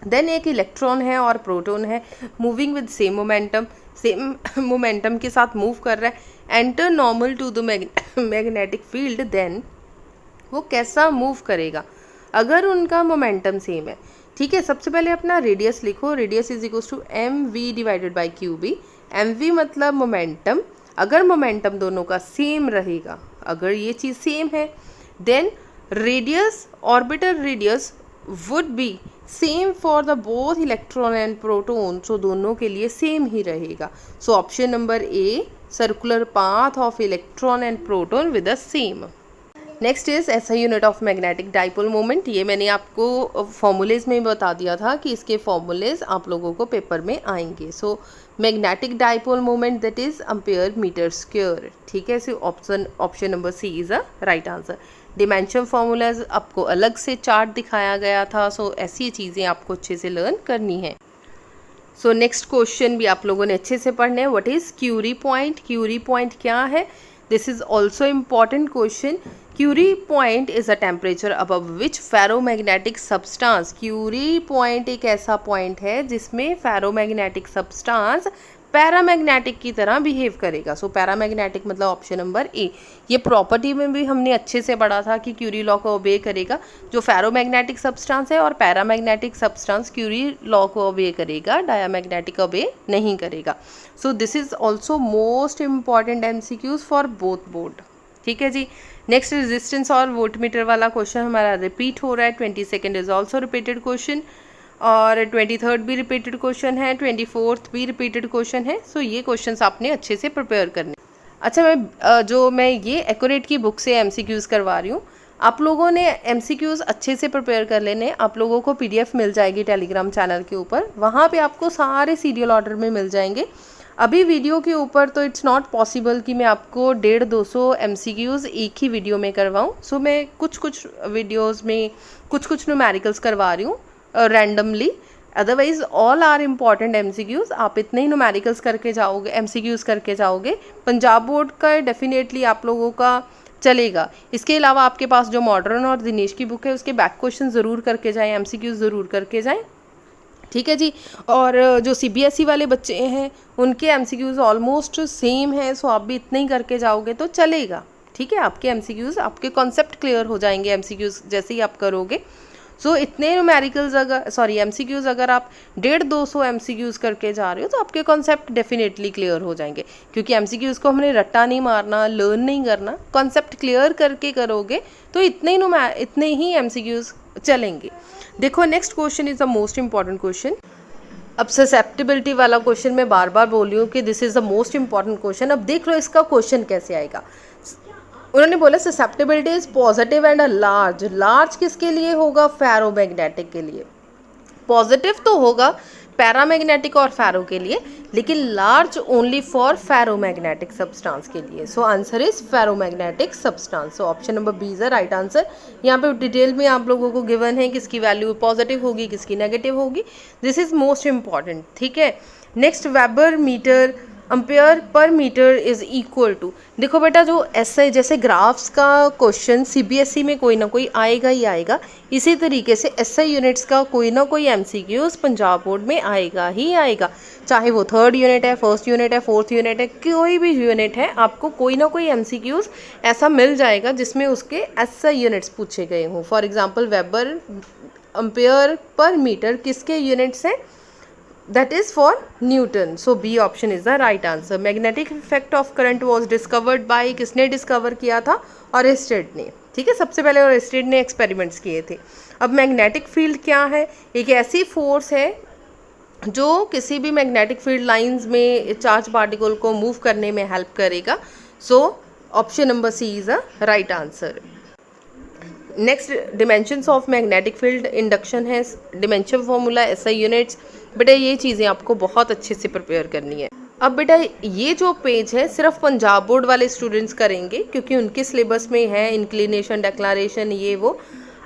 देन एक इलेक्ट्रॉन है और प्रोटॉन है, moving with same momentum, same momentum के साथ मूव कर रहा है, enter normal to the magnetic field, then वो कैसा मूव करेगा अगर उनका मोमेंटम सेम है, ठीक है। सबसे पहले अपना रेडियस लिखो, radius is equal to mv divided by QB। mv मतलब मोमेंटम, अगर मोमेंटम दोनों का सेम रहेगा, अगर ये चीज़ सेम है, then radius, orbital radius would be same for the both electron and proton, so दोनों के लिए सेम ही रहेगा। So option number A, circular path of electron and proton with the same. Next is SI unit of magnetic dipole moment. ये मैंने आपको formulas में बता दिया था कि इसके फॉर्मूलेज आप लोगों को पेपर में आएंगे। So magnetic dipole moment that is ampere metre square, ठीक है। So option number C is a right answer. Dimension formulas आपको अलग से चार्ट दिखाया गया था, सो ऐसी चीज़ें आपको अच्छे से लर्न करनी है। सो नेक्स्ट क्वेश्चन भी आप लोगों ने अच्छे से पढ़ने हैं। What is Curie point, Curie point क्या है, this is also important question. Curie point is a temperature above which ferromagnetic substance, Curie point एक ऐसा पॉइंट है जिसमें फेरोमैग्नेटिक सब्सटेंस पैरामैग्नेटिक की तरह बिहेव करेगा। सो पैरामैग्नेटिक मतलब ऑप्शन नंबर ए। ये प्रॉपर्टी में भी हमने अच्छे से पढ़ा था कि क्यूरी लॉ को ओबे करेगा जो फेरोमैग्नेटिक सब्सटेंस है, और पैरामैग्नेटिक सब्सटेंस क्यूरी लॉ को ओबे करेगा, डायामैग्नेटिक ओबे नहीं करेगा। सो this is also most important MCQs for both board. ठीक है जी। नेक्स्ट रेजिस्टेंस और वोल्टमीटर वाला क्वेश्चन हमारा रिपीट हो रहा है। 22nd is also repeated question, और 23rd भी रिपीटेड क्वेश्चन है, 24th भी रिपीटेड क्वेश्चन है। सो ये क्वेश्चंस आपने अच्छे से प्रिपेयर करने। अच्छा, मैं ये एक्यूरेट की बुक से एमसीक्यूज़ करवा रही हूँ। आप लोगों ने एमसीक्यूज़ अच्छे से प्रिपेयर कर लेने। आप लोगों को पीडीएफ मिल जाएगी टेलीग्राम चैनल के ऊपर, वहाँ पे आपको सारे सीरियल ऑर्डर में मिल जाएंगे। अभी वीडियो के ऊपर तो इट्स नॉट पॉसिबल कि मैं आपको 150-200 एमसीक्यूज़ एक ही वीडियो में करवाऊँ। सो मैं कुछ वीडियोज़ में कुछ न्यूमेरिकल्स करवा रही हूँ randomly. Otherwise all are important MCQs. आप इतने ही न्यूमेरिकल्स करके जाओगे, एमसीक्यूज़ करके जाओगे, पंजाब बोर्ड का डेफिनेटली आप लोगों का चलेगा। इसके अलावा आपके पास जो मॉडर्न और दिनेश की बुक है उसके बैक क्वेश्चन ज़रूर करके जाएं, एमसीक्यूज़ ज़रूर करके जाएं। ठीक है जी। और जो सीबीएसई वाले बच्चे हैं उनके एमसीक्यूज़ ऑलमोस्ट सेम है, सो आप भी इतने ही करके जाओगे तो चलेगा। ठीक है, आपके एमसीक्यूज़, आपके कॉन्सेप्ट क्लियर हो जाएंगे एमसीक्यूज़ जैसे ही आप करोगे। सो इतने न्यूमेरिकल्स एमसीक्यूज़ अगर आप 150-200 एमसीक्यूज़ करके जा रहे हो तो आपके कॉन्सेप्ट डेफिनेटली क्लियर हो जाएंगे, क्योंकि एमसीक्यूज़ को हमने रट्टा नहीं मारना, लर्न नहीं करना, कॉन्सेप्ट क्लियर करके करोगे तो इतने ही एमसीक्यूज़ चलेंगे। देखो, next question is the most important question. अब ससेप्टिबिलिटी वाला क्वेश्चन मैं बार बार बोल रही हूँ कि this is the most important question. अब देख लो इसका क्वेश्चन कैसे आएगा। उन्होंने बोला susceptibility is positive and a large. Large किसके लिए होगा? फेरोमैग्नेटिक के लिए। पॉजिटिव तो होगा पैरामैग्नेटिक और फेरो के लिए, लेकिन large only for ferromagnetic substance के लिए। So answer is ferromagnetic substance. So option number B is the right answer. यहाँ पे डिटेल में आप लोगों को गिवन है किसकी वैल्यू पॉजिटिव होगी, किसकी नेगेटिव होगी। This is most important. ठीक है। Next, weber metre ampere per metre is equal to. देखो बेटा, जो ऐसे जैसे ग्राफ्स का क्वेश्चन सीबीएसई में कोई ना कोई आएगा ही आएगा, इसी तरीके से एसआई यूनिट्स का कोई ना कोई एमसीक्यूज पंजाब बोर्ड में आएगा ही आएगा। चाहे वो 3rd यूनिट है, 1st यूनिट है, 4th यूनिट है, कोई भी यूनिट है, आपको कोई ना कोई एमसीक्यूज ऐसा मिल जाएगा जिसमें उसके एसआई यूनिट्स पूछे गए हों। For example, weber ampere per metre किसके यूनिट्स हैं? That is for Newton. So B option is the right answer. Magnetic effect of current was discovered by, किसने डिस्कवर किया था? ऑरेस्टेड ने। ठीक है, सबसे पहले ऑरेस्टेड ने एक्सपेरिमेंट्स किए थे। अब मैग्नेटिक फील्ड क्या है? एक ऐसी फोर्स है जो किसी भी मैग्नेटिक फील्ड लाइंस में चार्ज पार्टिकल को मूव करने में हेल्प करेगा। So option number C is a right answer. Next, dimensions of magnetic field induction है, डिमेंशन फॉर्मूला, एसआई यूनिट्स। बेटा ये चीज़ें आपको बहुत अच्छे से प्रिपेयर करनी है। अब बेटा ये जो पेज है सिर्फ पंजाब बोर्ड वाले स्टूडेंट्स करेंगे, क्योंकि उनके सिलेबस में है इंक्लिनेशन, डेक्लारेशन, ये वो।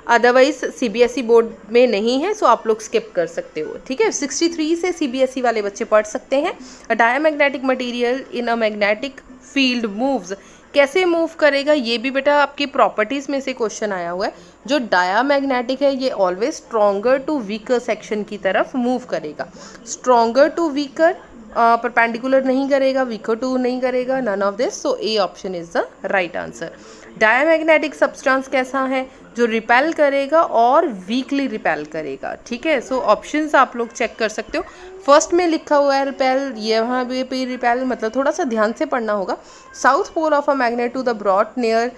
अदरवाइज सीबीएसई बोर्ड में नहीं है, सो आप लोग स्किप कर सकते हो। ठीक है, 63 से सीबीएसई वाले बच्चे पढ़ सकते हैं। A diamagnetic material in a magnetic field moves. कैसे मूव करेगा, ये भी बेटा आपकी प्रॉपर्टीज़ में से क्वेश्चन आया हुआ है। जो डायामैग्नेटिक है ये always stronger to weaker section की तरफ मूव करेगा। स्ट्रॉन्गर टू वीकर, परपेंडिकुलर नहीं करेगा, वीकर टू नहीं करेगा, none of this. So A option is the right answer. Diamagnetic substance कैसा है? जो रिपेल करेगा और वीकली रिपेल करेगा। ठीक है, सो ऑप्शंस आप लोग चेक कर सकते हो। फर्स्ट में लिखा हुआ है रिपेल, यहाँ पे रिपेल, मतलब थोड़ा सा ध्यान से पढ़ना होगा। South pole of a magnet to the broad near.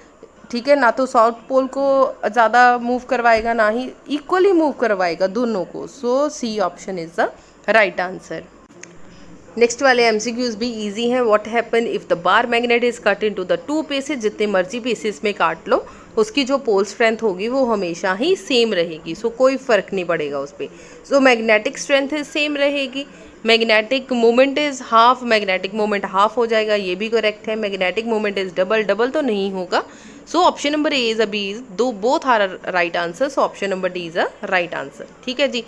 ठीक है, ना तो साउथ पोल को ज़्यादा मूव करवाएगा, ना ही इक्वली मूव करवाएगा दोनों को। So C option is the right answer. Next वाले एमसीक्यूज भी इजी हैं। What happen if the bar magnet is cut into the 2 pieces. जितने मर्जी पीसेस में काट लो, उसकी जो पोल स्ट्रेंथ होगी वो हमेशा ही सेम रहेगी। सो कोई फ़र्क नहीं पड़ेगा उस पर। So magnetic strength is same रहेगी। Magnetic moment is half, magnetic moment half हो जाएगा, ये भी करेक्ट है। Magnetic moment is double, double तो नहीं होगा। So option number A is a B, दो both are right answer. So option number D is a right answer. ठीक है जी।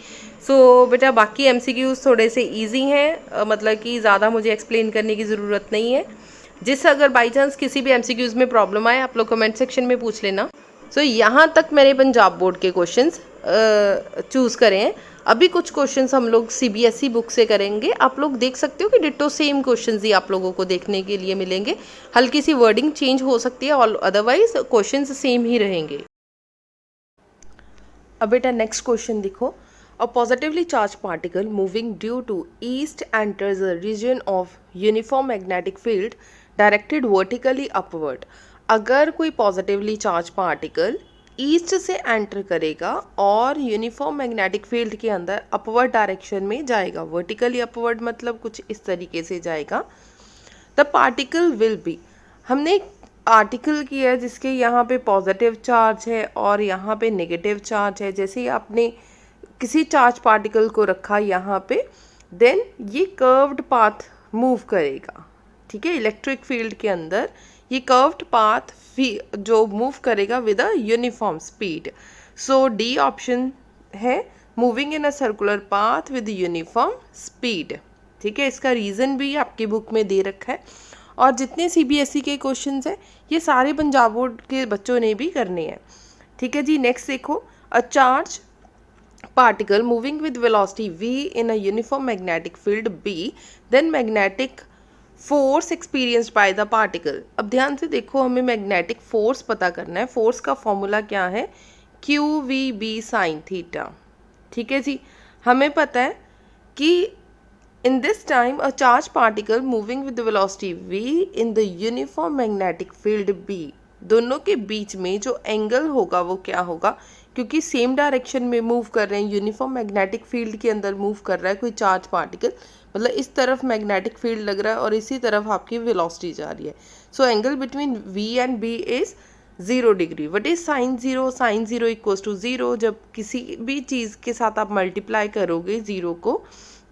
सो बेटा बाकी एमसीक्यूज थोड़े से इजी हैं, मतलब कि ज़्यादा मुझे एक्सप्लेन करने की ज़रूरत नहीं है। जिससे अगर बाई चांस किसी भी एमसीक्यूज़ में प्रॉब्लम आए आप लोग कमेंट सेक्शन में पूछ लेना। सो यहाँ तक मैंने पंजाब बोर्ड के क्वेश्चंस चूज़ करे हैं। अभी कुछ क्वेश्चंस हम लोग सीबीएसई बुक से करेंगे। आप लोग देख सकते हो कि डिट्टो सेम क्वेश्चंस ही आप लोगों को देखने के लिए मिलेंगे। हल्की सी वर्डिंग चेंज हो सकती है और अदरवाइज क्वेश्चंस सेम ही रहेंगे। अब बेटा नेक्स्ट क्वेश्चन देखो। A positively charged particle moving due to east enters a region of uniform magnetic field directed vertically upward। अगर कोई पॉजिटिवली चार्ज पार्टिकल ईस्ट से एंटर करेगा और यूनिफॉर्म मैग्नेटिक फील्ड के अंदर अपवर्ड डायरेक्शन में जाएगा, वर्टिकली अपवर्ड मतलब कुछ इस तरीके से जाएगा, द पार्टिकल विल बी, हमने आर्टिकल किया है जिसके यहाँ पे पॉजिटिव चार्ज है और यहाँ पे नेगेटिव चार्ज है। जैसे ही आपने किसी चार्ज पार्टिकल को रखा यहाँ पे, देन ये कर्व्ड पाथ मूव करेगा, ठीक है। इलेक्ट्रिक फील्ड के अंदर ये कर्व्ड पाथ जो मूव करेगा with a uniform speed. So D option है, moving in a circular path with uniform speed, ठीक है। इसका रीज़न भी आपकी बुक में दे रखा है और जितने सीबीएसई के क्वेश्चंस हैं ये सारे पंजाब बोर्ड के बच्चों ने भी करने हैं, ठीक है जी। नेक्स्ट देखो, a charge particle moving with velocity v in a uniform magnetic field b, then magnetic force experienced by the particle। अब ध्यान से देखो, हमें मैग्नेटिक फोर्स पता करना है। फोर्स का फॉर्मूला क्या है, Q V B sine theta, ठीक है जी। हमें पता है कि in this time a charge particle moving with velocity v in the uniform magnetic field b, दोनों के बीच में जो एंगल होगा वो क्या होगा, क्योंकि सेम डायरेक्शन में मूव कर रहे हैं, यूनिफॉर्म मैग्नेटिक फील्ड के अंदर मूव कर रहा है कोई चार्ज पार्टिकल, मतलब इस तरफ मैग्नेटिक फील्ड लग रहा है और इसी तरफ आपकी वेलोसिटी जा रही है। So angle between v and b is 0 degree. What is sine 0, sine 0 equals to 0। जब किसी भी चीज़ के साथ आप मल्टीप्लाई करोगे 0 को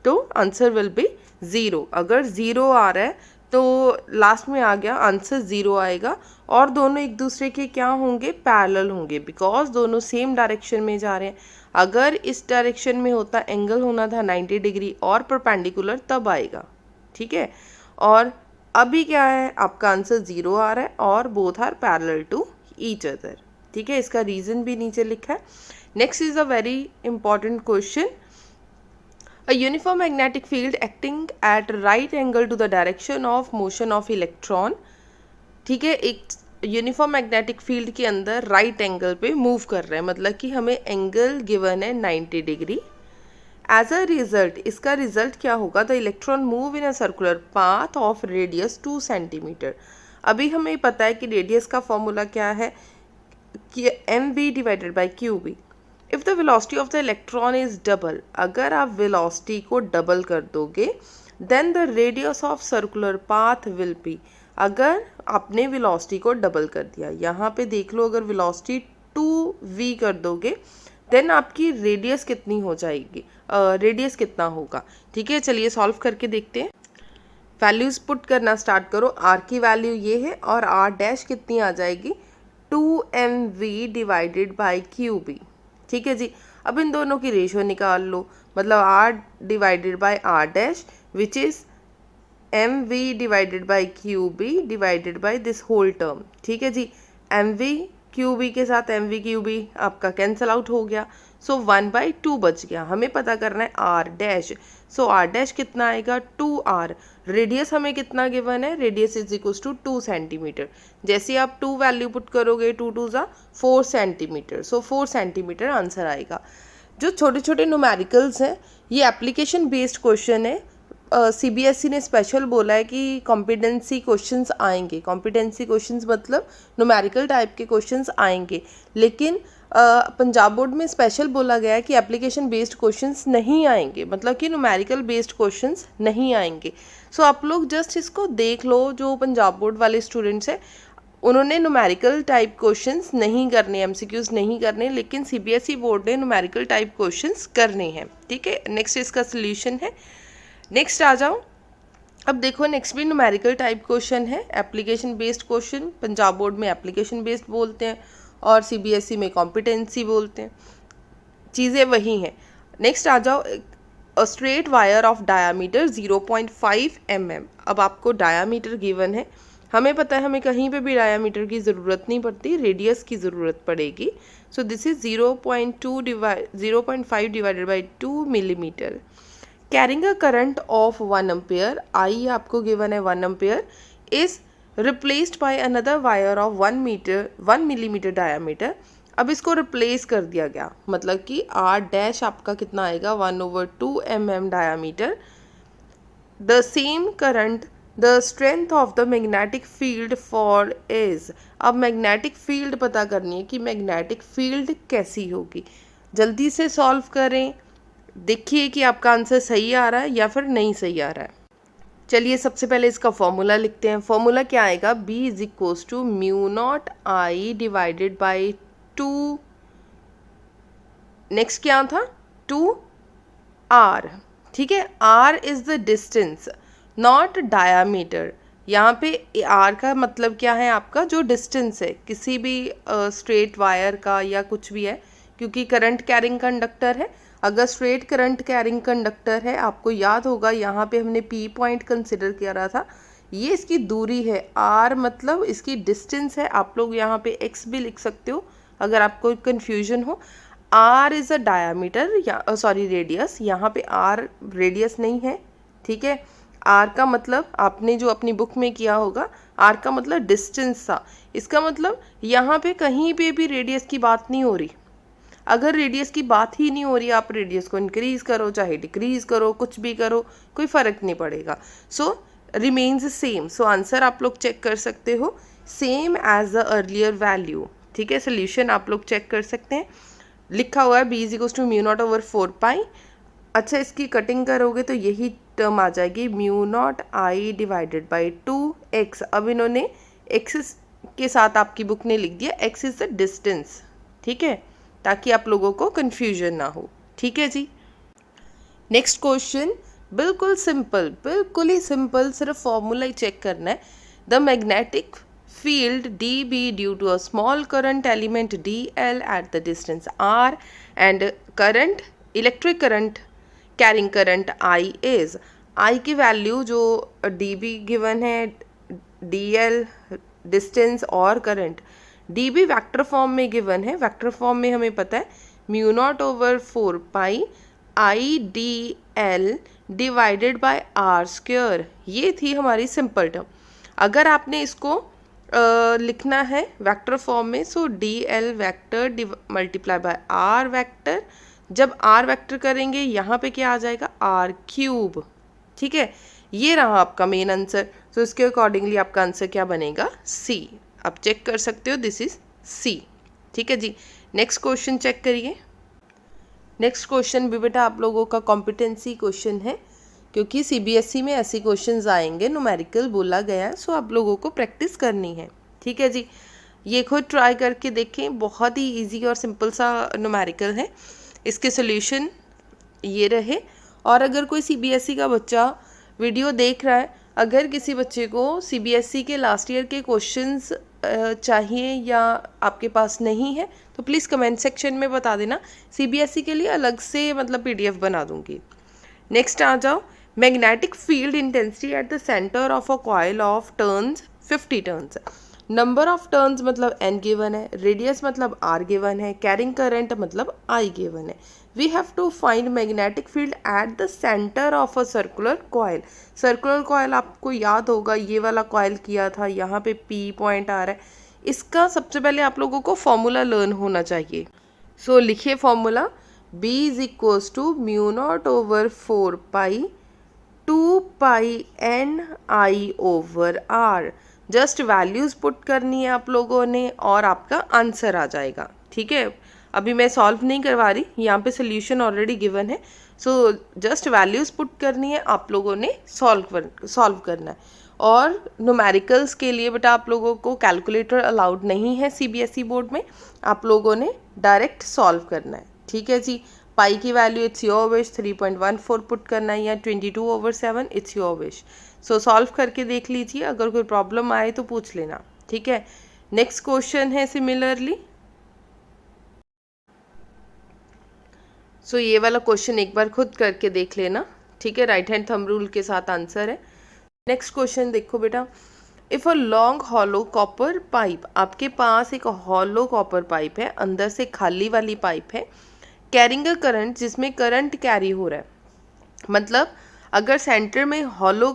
तो आंसर विल बी 0। अगर 0 आ रहा है तो लास्ट में आ गया आंसर 0 आएगा और दोनों एक दूसरे के क्या होंगे, पैरेलल होंगे, बिकॉज दोनों सेम डायरेक्शन में जा रहे हैं। अगर इस डायरेक्शन में होता, एंगल होना था 90 डिग्री और परपेंडिकुलर, तब आएगा, ठीक है। और अभी क्या है, आपका आंसर 0 आ रहा है और both are parallel to each other, ठीक है। इसका रीज़न भी नीचे लिखा है। Next is a very important question, a uniform magnetic field acting at right angle to the direction of motion of electron, ठीक है। एक यूनिफॉर्म मैग्नेटिक फील्ड के अंदर राइट एंगल पे मूव कर रहा है, मतलब कि हमें एंगल गिवन है 90 डिग्री। एज अ रिजल्ट, इसका रिजल्ट क्या होगा, the electron move in a circular path of radius 2 centimetre. अभी हमें पता है कि रेडियस का फॉर्मूला क्या है, कि mv divided by qb। If the velocity of the electron is double, अगर आप वेलोसिटी को डबल कर दोगे, then the radius of circular path will be, अगर आपने वेलोसिटी को डबल कर दिया, यहाँ पे देख लो, अगर वेलोसिटी 2v कर दोगे देन आपकी रेडियस कितनी हो जाएगी, रेडियस कितना होगा, ठीक है। चलिए सॉल्व करके देखते हैं। वैल्यूज़ पुट करना स्टार्ट करो। r की वैल्यू ये है और r डैश कितनी आ जाएगी, 2mv डिवाइडेड बाई qb, ठीक है जी। अब इन दोनों की रेशियो निकाल लो, मतलब r divided by r dash which is mv divided by qb divided by this whole term, ठीक है जी। mv qb के साथ mv qb आपका कैंसल आउट हो गया, सो 1/2 बच गया। हमें पता करना है r dash, so r dash कितना आएगा, 2r। रेडियस हमें कितना गिवन है, radius is equals to 2 centimetre. जैसे आप 2 वैल्यू पुट करोगे, 2 2 ज़ा 4 सेंटीमीटर, सो 4 सेंटीमीटर आंसर आएगा। जो छोटे छोटे न्यूमेरिकल्स हैं ये एप्लीकेशन बेस्ड क्वेश्चन है। सीबीएसई ने स्पेशल बोला है कि कॉम्पिटेंसी क्वेश्चंस आएंगे। कॉम्पिटेंसी क्वेश्चंस मतलब न्यूमेरिकल टाइप के क्वेश्चंस आएंगे, लेकिन पंजाब बोर्ड में स्पेशल बोला गया है कि एप्लीकेशन बेस्ड क्वेश्चंस नहीं आएंगे, मतलब कि न्यूमेरिकल बेस्ड क्वेश्चंस नहीं आएंगे। सो आप लोग जस्ट इसको देख लो, जो पंजाब बोर्ड वाले स्टूडेंट्स हैं उन्होंने न्यूमेरिकल टाइप क्वेश्चंस नहीं करने, एमसीक्यूज नहीं करने, लेकिन सीबीएसई बोर्ड ने न्यूमेरिकल टाइप क्वेश्चंस करने हैं, ठीक है। नेक्स्ट इसका सोल्यूशन है। नेक्स्ट आ जाओ, अब देखो नेक्स्ट भी न्यूमेरिकल टाइप क्वेश्चन है, application based question. Punjab board में एप्लीकेशन बेस्ड बोलते हैं और सीबीएसई में कॉम्पिटेंसी बोलते हैं, चीज़ें वही हैं। नेक्स्ट आ जाओ, a straight wire of diameter 0.5 mm। अब आपको डायामीटर गिवन है, हमें पता है हमें कहीं पे भी डायामीटर की ज़रूरत नहीं पड़ती, रेडियस की ज़रूरत पड़ेगी। So this is 0.5 divided by 2 millimetre. Carrying a current of 1 ampere, I आपको गिवन है 1 ampere, is replaced by another wire of 1 millimetre diameter. अब इसको रिप्लेस कर दिया गया, मतलब कि आर डैश आपका कितना आएगा 1/2 mm diameter. The same current, the strength of the magnetic field for is. अब मैग्नेटिक फील्ड पता करनी है कि मैग्नेटिक फील्ड कैसी होगी। जल्दी से सॉल्व करें, देखिए कि आपका आंसर सही आ रहा है या फिर नहीं सही आ रहा है। चलिए सबसे पहले इसका फॉर्मूला लिखते हैं। फॉर्मूला क्या आएगा, B is equals to mu naught I divided by 2, next क्या था 2r, ठीक है। r is the distance not diameter. यहाँ पे r का मतलब क्या है, आपका जो डिस्टेंस है किसी भी स्ट्रेट वायर का या कुछ भी है, क्योंकि करंट कैरिंग कंडक्टर है। अगर स्ट्रेट करंट कैरिंग कंडक्टर है, आपको याद होगा यहाँ पे हमने P पॉइंट कंसिडर किया रहा था, ये इसकी दूरी है, r मतलब इसकी डिस्टेंस है। आप लोग यहाँ पे x भी लिख सकते हो अगर आपको कन्फ्यूजन हो। r इज़ अ डायामीटर या सॉरी रेडियस, यहाँ पे r रेडियस नहीं है, ठीक है। r का मतलब आपने जो अपनी बुक में किया होगा, r का मतलब डिस्टेंस था। इसका मतलब यहाँ पे कहीं पे भी रेडियस की बात नहीं हो रही। अगर रेडियस की बात ही नहीं हो रही, आप रेडियस को इंक्रीज करो चाहे डिक्रीज करो, कुछ भी करो, कोई फ़र्क नहीं पड़ेगा। So remains same. So answer आप लोग चेक कर सकते हो, same as the earlier value, ठीक है। सोल्यूशन आप लोग चेक कर सकते हैं, लिखा हुआ है B is equals to mu naught over 4 pi. अच्छा, इसकी कटिंग करोगे तो यही टर्म आ जाएगी mu naught I divided by 2x। अब इन्होंने x के साथ आपकी बुक ने लिख दिया x इज़ द डिस्टेंस, ठीक है, ताकि आप लोगों को कन्फ्यूजन ना हो, ठीक है जी। नेक्स्ट क्वेश्चन बिल्कुल सिंपल, बिल्कुल ही सिंपल, सिर्फ फॉर्मूला ही चेक करना है। The magnetic field dB due to a small current element dl at the distance r and current electric current carrying current I is। I की वैल्यू जो dB given है, dl distance और current, dB vector form में given है। Vector form में हमें पता है mu naught over 4 pi I D L divided by R square, ये थी हमारी सिंपल टर्म। अगर आपने इसको लिखना है वेक्टर फॉर्म में, so D L vector multiply by R vector. जब आर वैक्टर करेंगे यहाँ पे क्या आ जाएगा, आर क्यूब, ठीक है। ये रहा आपका मेन आंसर। तो इसके अकॉर्डिंगली आपका आंसर क्या बनेगा, सी। आप चेक कर सकते हो, दिस इज सी, ठीक है जी। नेक्स्ट क्वेश्चन चेक करिए। नेक्स्ट क्वेश्चन भी बेटा आप लोगों का कॉम्पिटेंसी क्वेश्चन है, क्योंकि CBSE में ऐसे क्वेश्चंस आएंगे, न्यूमेरिकल बोला गया है, सो आप लोगों को प्रैक्टिस करनी है, ठीक है जी। ये खुद ट्राई करके देखें, बहुत ही इजी और सिंपल सा न्यूमेरिकल है। इसके सॉल्यूशन ये रहे। और अगर कोई CBSE का बच्चा वीडियो देख रहा है, अगर किसी बच्चे को CBSE के लास्ट ईयर के क्वेश्चंस चाहिए या आपके पास नहीं है, तो प्लीज़ कमेंट सेक्शन में बता देना, CBSE के लिए अलग से मतलब PDF बना दूँगी। नेक्स्ट आ जाओ, magnetic field intensity at the centre of a coil of turns 50 turns. Number of turns मतलब n गिवन है, रेडियस मतलब r गिवन है, कैरिंग करंट मतलब I गिवन है। We have to find magnetic field at the centre of a circular coil. Circular coil आपको याद होगा, ये वाला कॉइल किया था, यहाँ पे P पॉइंट आ रहा है। इसका सबसे पहले आप लोगों को फॉर्मूला लर्न होना चाहिए। सो लिखिए formula, B is equals to mu naught over 4 pi 2 pi n I over r। Just values put करनी है आप लोगों ने और आपका आंसर आ जाएगा, ठीक है। अभी मैं सॉल्व नहीं करवा रही, यहाँ पे सोल्यूशन ऑलरेडी गिवन है। सो जस्ट वैल्यूज़ पुट करनी है, आप लोगों ने सॉल्व करना है। और न्यूमेरिकल्स के लिए बेटा आप लोगों को कैलकुलेटर अलाउड नहीं है CBSE बोर्ड में, आप लोगों ने डायरेक्ट सॉल्व करना है, ठीक है जी। पाई की value it's your wish, 3.14 put करना है या 22/7, it's your wish. So solve करके देख लीजिए, अगर कोई प्रॉब्लम आए तो पूछ लेना, ठीक है। नेक्स्ट क्वेश्चन है सिमिलरली। सो ये वाला क्वेश्चन एक बार खुद करके देख लेना, ठीक है। राइट हैंड थंब रूल के साथ आंसर है। नेक्स्ट क्वेश्चन देखो बेटा, if a long hollow copper pipe, आपके पास एक हॉलो कॉपर पाइप है, अंदर से खाली वाली पाइप है, कैरिंग अ करंट, जिसमें करंट कैरी हो रहा है, मतलब अगर सेंटर में हॉलो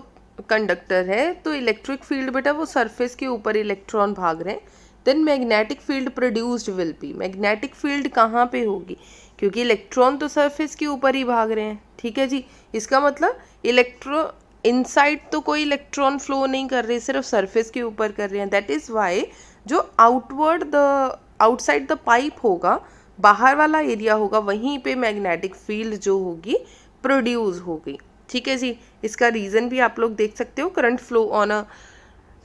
कंडक्टर है तो इलेक्ट्रिक फील्ड बेटा वो सरफेस के ऊपर इलेक्ट्रॉन भाग रहे हैं, then magnetic field produced will be, magnetic field कहाँ पे होगी, क्योंकि इलेक्ट्रॉन तो सरफेस के ऊपर ही भाग रहे हैं, ठीक है जी। इसका मतलब इनसाइड तो कोई इलेक्ट्रॉन फ्लो नहीं कर रहे, सिर्फ सरफेस के ऊपर कर रहे हैं, दैट इज़ वाई जो आउटसाइड द पाइप होगा, बाहर वाला एरिया होगा, वहीं पे मैग्नेटिक फील्ड जो होगी प्रोड्यूस होगी, ठीक है जी। इसका रीज़न भी आप लोग देख सकते हो, current flow on a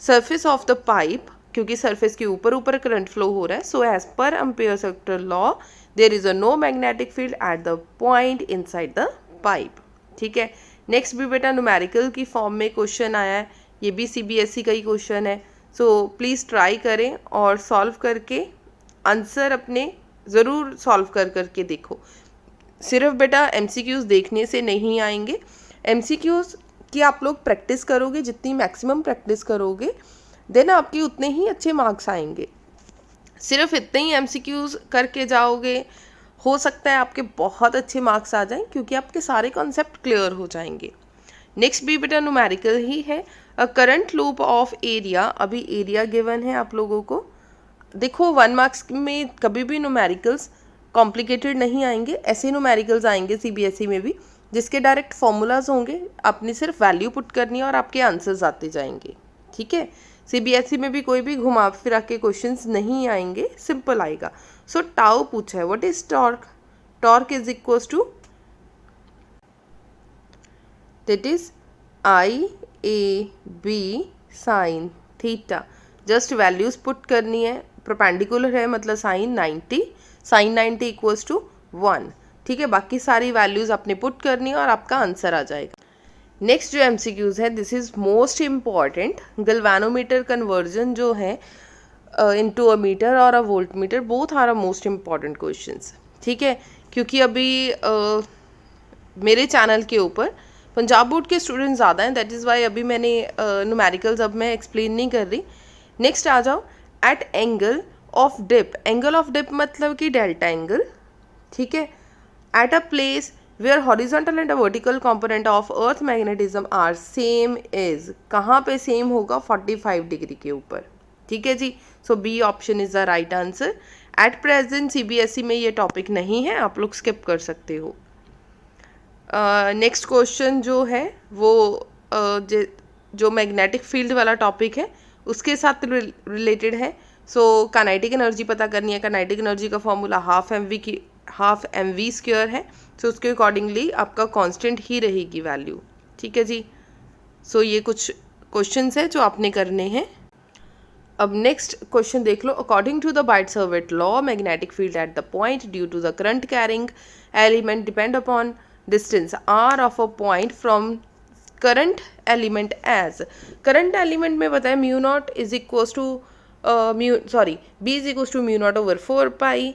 surface of the pipe, क्योंकि सरफेस के ऊपर ऊपर करंट फ्लो हो रहा है, so as per ampere sector law there is a no magnetic field at the point inside the pipe, ठीक है। नेक्स्ट भी बेटा न्यूमेरिकल की फॉर्म में क्वेश्चन आया है, ये भी सीबीएसई का ही क्वेश्चन है, सो प्लीज़ ट्राई करें और सॉल्व करके आंसर अपने ज़रूर सॉल्व करके देखो। सिर्फ बेटा एमसीक्यूज़ देखने से नहीं आएंगे, एमसीक्यूज़ की आप लोग प्रैक्टिस करोगे, जितनी मैक्सिमम प्रैक्टिस करोगे देन आपके उतने ही अच्छे मार्क्स आएंगे। सिर्फ इतने ही एमसीक्यूज़ करके जाओगे, हो सकता है आपके बहुत अच्छे मार्क्स आ जाएं, क्योंकि आपके सारे कॉन्सेप्ट क्लियर हो जाएंगे। नेक्स्ट भी बेटा न्यूमेरिकल ही है, a current loop of area, अभी एरिया गिवन है आप लोगों को। देखो 1 मार्क्स में कभी भी न्यूमेरिकल्स कॉम्प्लिकेटेड नहीं आएंगे, ऐसे न्यूमेरिकल्स आएंगे सीबीएसई में भी जिसके डायरेक्ट फॉर्मूलाज होंगे, आपने सिर्फ वैल्यू पुट करनी है और आपके आंसर्स आते जाएंगे, ठीक है। सीबीएसई में भी कोई भी घुमा फिरा के क्वेश्चंस नहीं आएंगे, सिंपल आएगा। सो टाउ पूछा है, what is torque, torque is equals to, that is I A B sine theta, just values put करनी है, परपेंडिकुलर है मतलब साइन 90 इक्वल्स टू 1, ठीक है। बाकी सारी वैल्यूज आपने पुट करनी है और आपका आंसर आ जाएगा। नेक्स्ट जो एमसीक्यूज़ है, this is most important, galvanometer conversion जो है इनटू अ मीटर और a volt meter, both are a most important questions, ठीक है। क्योंकि अभी मेरे चैनल के ऊपर पंजाब बोर्ड के स्टूडेंट ज़्यादा हैं, दैट इज़ वाई अभी मैंने न्यूमेरिकल्स अब मैं एक्सप्लेन नहीं कर रही। नेक्स्ट आ जाओ, at angle of dip, angle of dip मतलब कि डेल्टा एंगल, ठीक है, at a place where horizontal and a vertical component of earth magnetism are same is, कहाँ पे सेम होगा, 45 डिग्री के ऊपर, ठीक है जी। So B option is the right answer. At present CBSE में ये टॉपिक नहीं है, आप लोग स्किप कर सकते हो। नेक्स्ट क्वेश्चन जो है वो जो मैग्नेटिक फील्ड वाला टॉपिक है उसके साथ रिलेटेड है। सो काइनेटिक एनर्जी पता करनी है, काइनेटिक एनर्जी का formula half M V square है, सो उसके अकॉर्डिंगली आपका कांस्टेंट ही रहेगी वैल्यू, ठीक है जी। सो ये कुछ क्वेश्चंस है जो आपने करने हैं। अब नेक्स्ट क्वेश्चन देख लो, according to the Biot Savart law magnetic field at the point due to the current carrying element depend upon distance R of a point from current element as, current element में बताया mu naught is equals to B is equals to mu naught over 4 pi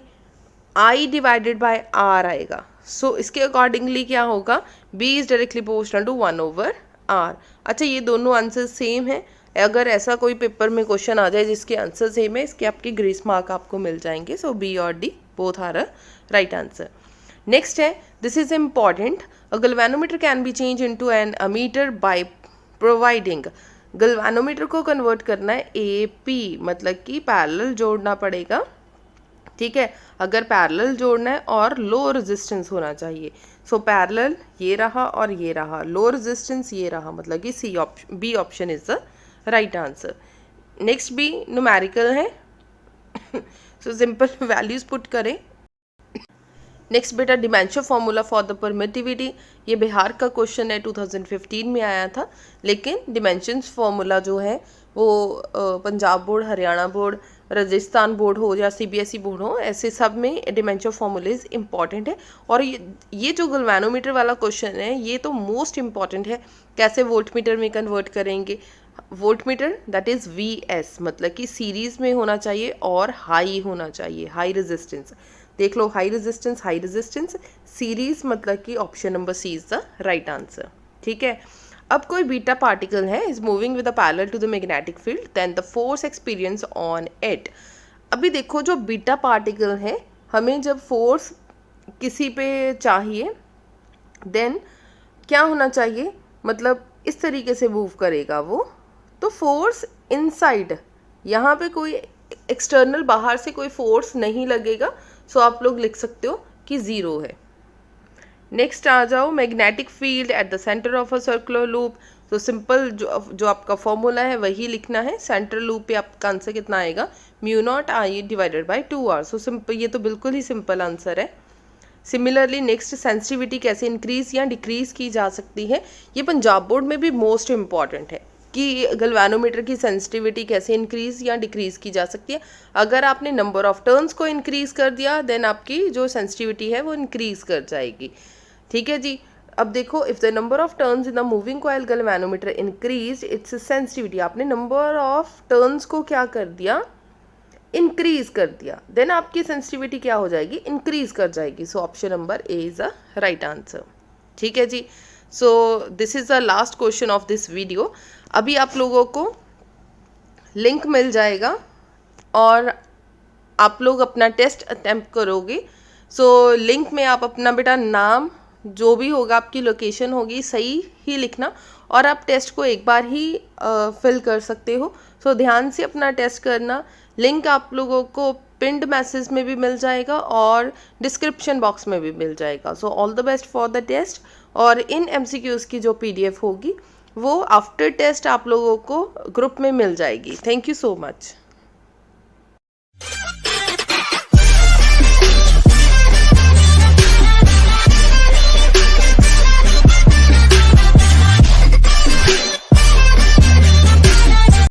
I divided by R आएगा। So इसके accordingly क्या होगा, b is directly proportional to 1 over r। अच्छा ये दोनों answer same है, अगर ऐसा कोई पेपर में क्वेश्चन आ जाए जिसके आंसर सेम है, इसके आपके ग्रेस मार्क आपको मिल जाएंगे। सो b और d both are a right answer. Next है, this is important, a galvanometer can be change into an ammeter by providing, galvanometer को कन्वर्ट करना है AP, मतलब कि पैरेलल जोड़ना पड़ेगा, ठीक है। अगर पैरेलल जोड़ना है और लो रेजिस्टेंस होना चाहिए, सो पैरेलल ये रहा और ये रहा, लो रेजिस्टेंस ये रहा, मतलब कि B option is the right answer. Next भी न्यूमेरिकल है, सो सिंपल वैल्यूज पुट करें। नेक्स्ट बेटा dimension formula for the permittivity, ये बिहार का क्वेश्चन है, 2015 में आया था, लेकिन डिमेंशंस फॉर्मूला जो है वो Punjab board, Haryana board, Rajasthan board हो या सीबीएसई बोर्ड हो, ऐसे सब में डिमेंशन फॉर्मूलेज इंपॉर्टेंट है। और ये जो गल्वेनोमीटर वाला क्वेश्चन है ये तो मोस्ट इंपॉर्टेंट है, कैसे वोल्ट मीटर में कन्वर्ट करेंगे, volt meter that is VS, मतलब कि सीरीज़ में होना चाहिए और हाई होना चाहिए, हाई रेजिस्टेंस। देख लो, हाई रेजिस्टेंस सीरीज, मतलब कि option number C is the right answer, ठीक है। अब कोई बीटा पार्टिकल है is moving with a parallel to the magnetic field then the force experience on it. अभी देखो जो बीटा पार्टिकल है, हमें जब फोर्स किसी पे चाहिए देन क्या होना चाहिए, मतलब इस तरीके से मूव करेगा वो, तो फोर्स इनसाइड, यहाँ पे कोई एक्सटर्नल बाहर से कोई फोर्स नहीं लगेगा, सो आप लोग लिख सकते हो कि ज़ीरो है। नेक्स्ट आ जाओ, magnetic field at the centre of a circular loop. तो सिंपल जो आपका फॉर्मूला है वही लिखना है। सेंट्रल लूप पे आपका आंसर कितना आएगा, mu naught I divided by 2r। So simple, ये तो बिल्कुल ही सिंपल आंसर है। सिमिलरली नेक्स्ट, सेंसिटिविटी कैसे इंक्रीज या डिक्रीज की जा सकती है। ये पंजाब बोर्ड में भी मोस्ट इम्पॉर्टेंट है कि गैल्वेनोमीटर की सेंसिटिविटी कैसे इंक्रीज या डिक्रीज की जा सकती है। अगर आपने नंबर ऑफ टर्न्स को इंक्रीज कर दिया देन आपकी जो सेंसिटिविटी है वो इंक्रीज कर जाएगी। ठीक है जी। अब देखो, if the number of turns in the moving coil galvanometer increase its sensitivity, आपने नंबर ऑफ टर्न्स को क्या कर दिया, इंक्रीज कर दिया, देन आपकी सेंसिटिविटी क्या हो जाएगी, इंक्रीज कर जाएगी। So option number A is the right answer. ठीक है जी। So this is the last question of this video. अभी आप लोगों को लिंक मिल जाएगा और आप लोग अपना टेस्ट अटेम्प्ट करोगे। सो लिंक में आप अपना बेटा नाम, जो भी होगा आपकी लोकेशन होगी, सही ही लिखना, और आप टेस्ट को एक बार ही फिल कर सकते हो। सो ध्यान से अपना टेस्ट करना। लिंक आप लोगों को पिंड मैसेज में भी मिल जाएगा और डिस्क्रिप्शन बॉक्स में भी मिल जाएगा। So all the best for the test. और इन MCQs की जो PDF होगी वो आफ्टर टेस्ट आप लोगों को ग्रुप में मिल जाएगी। Thank you so much.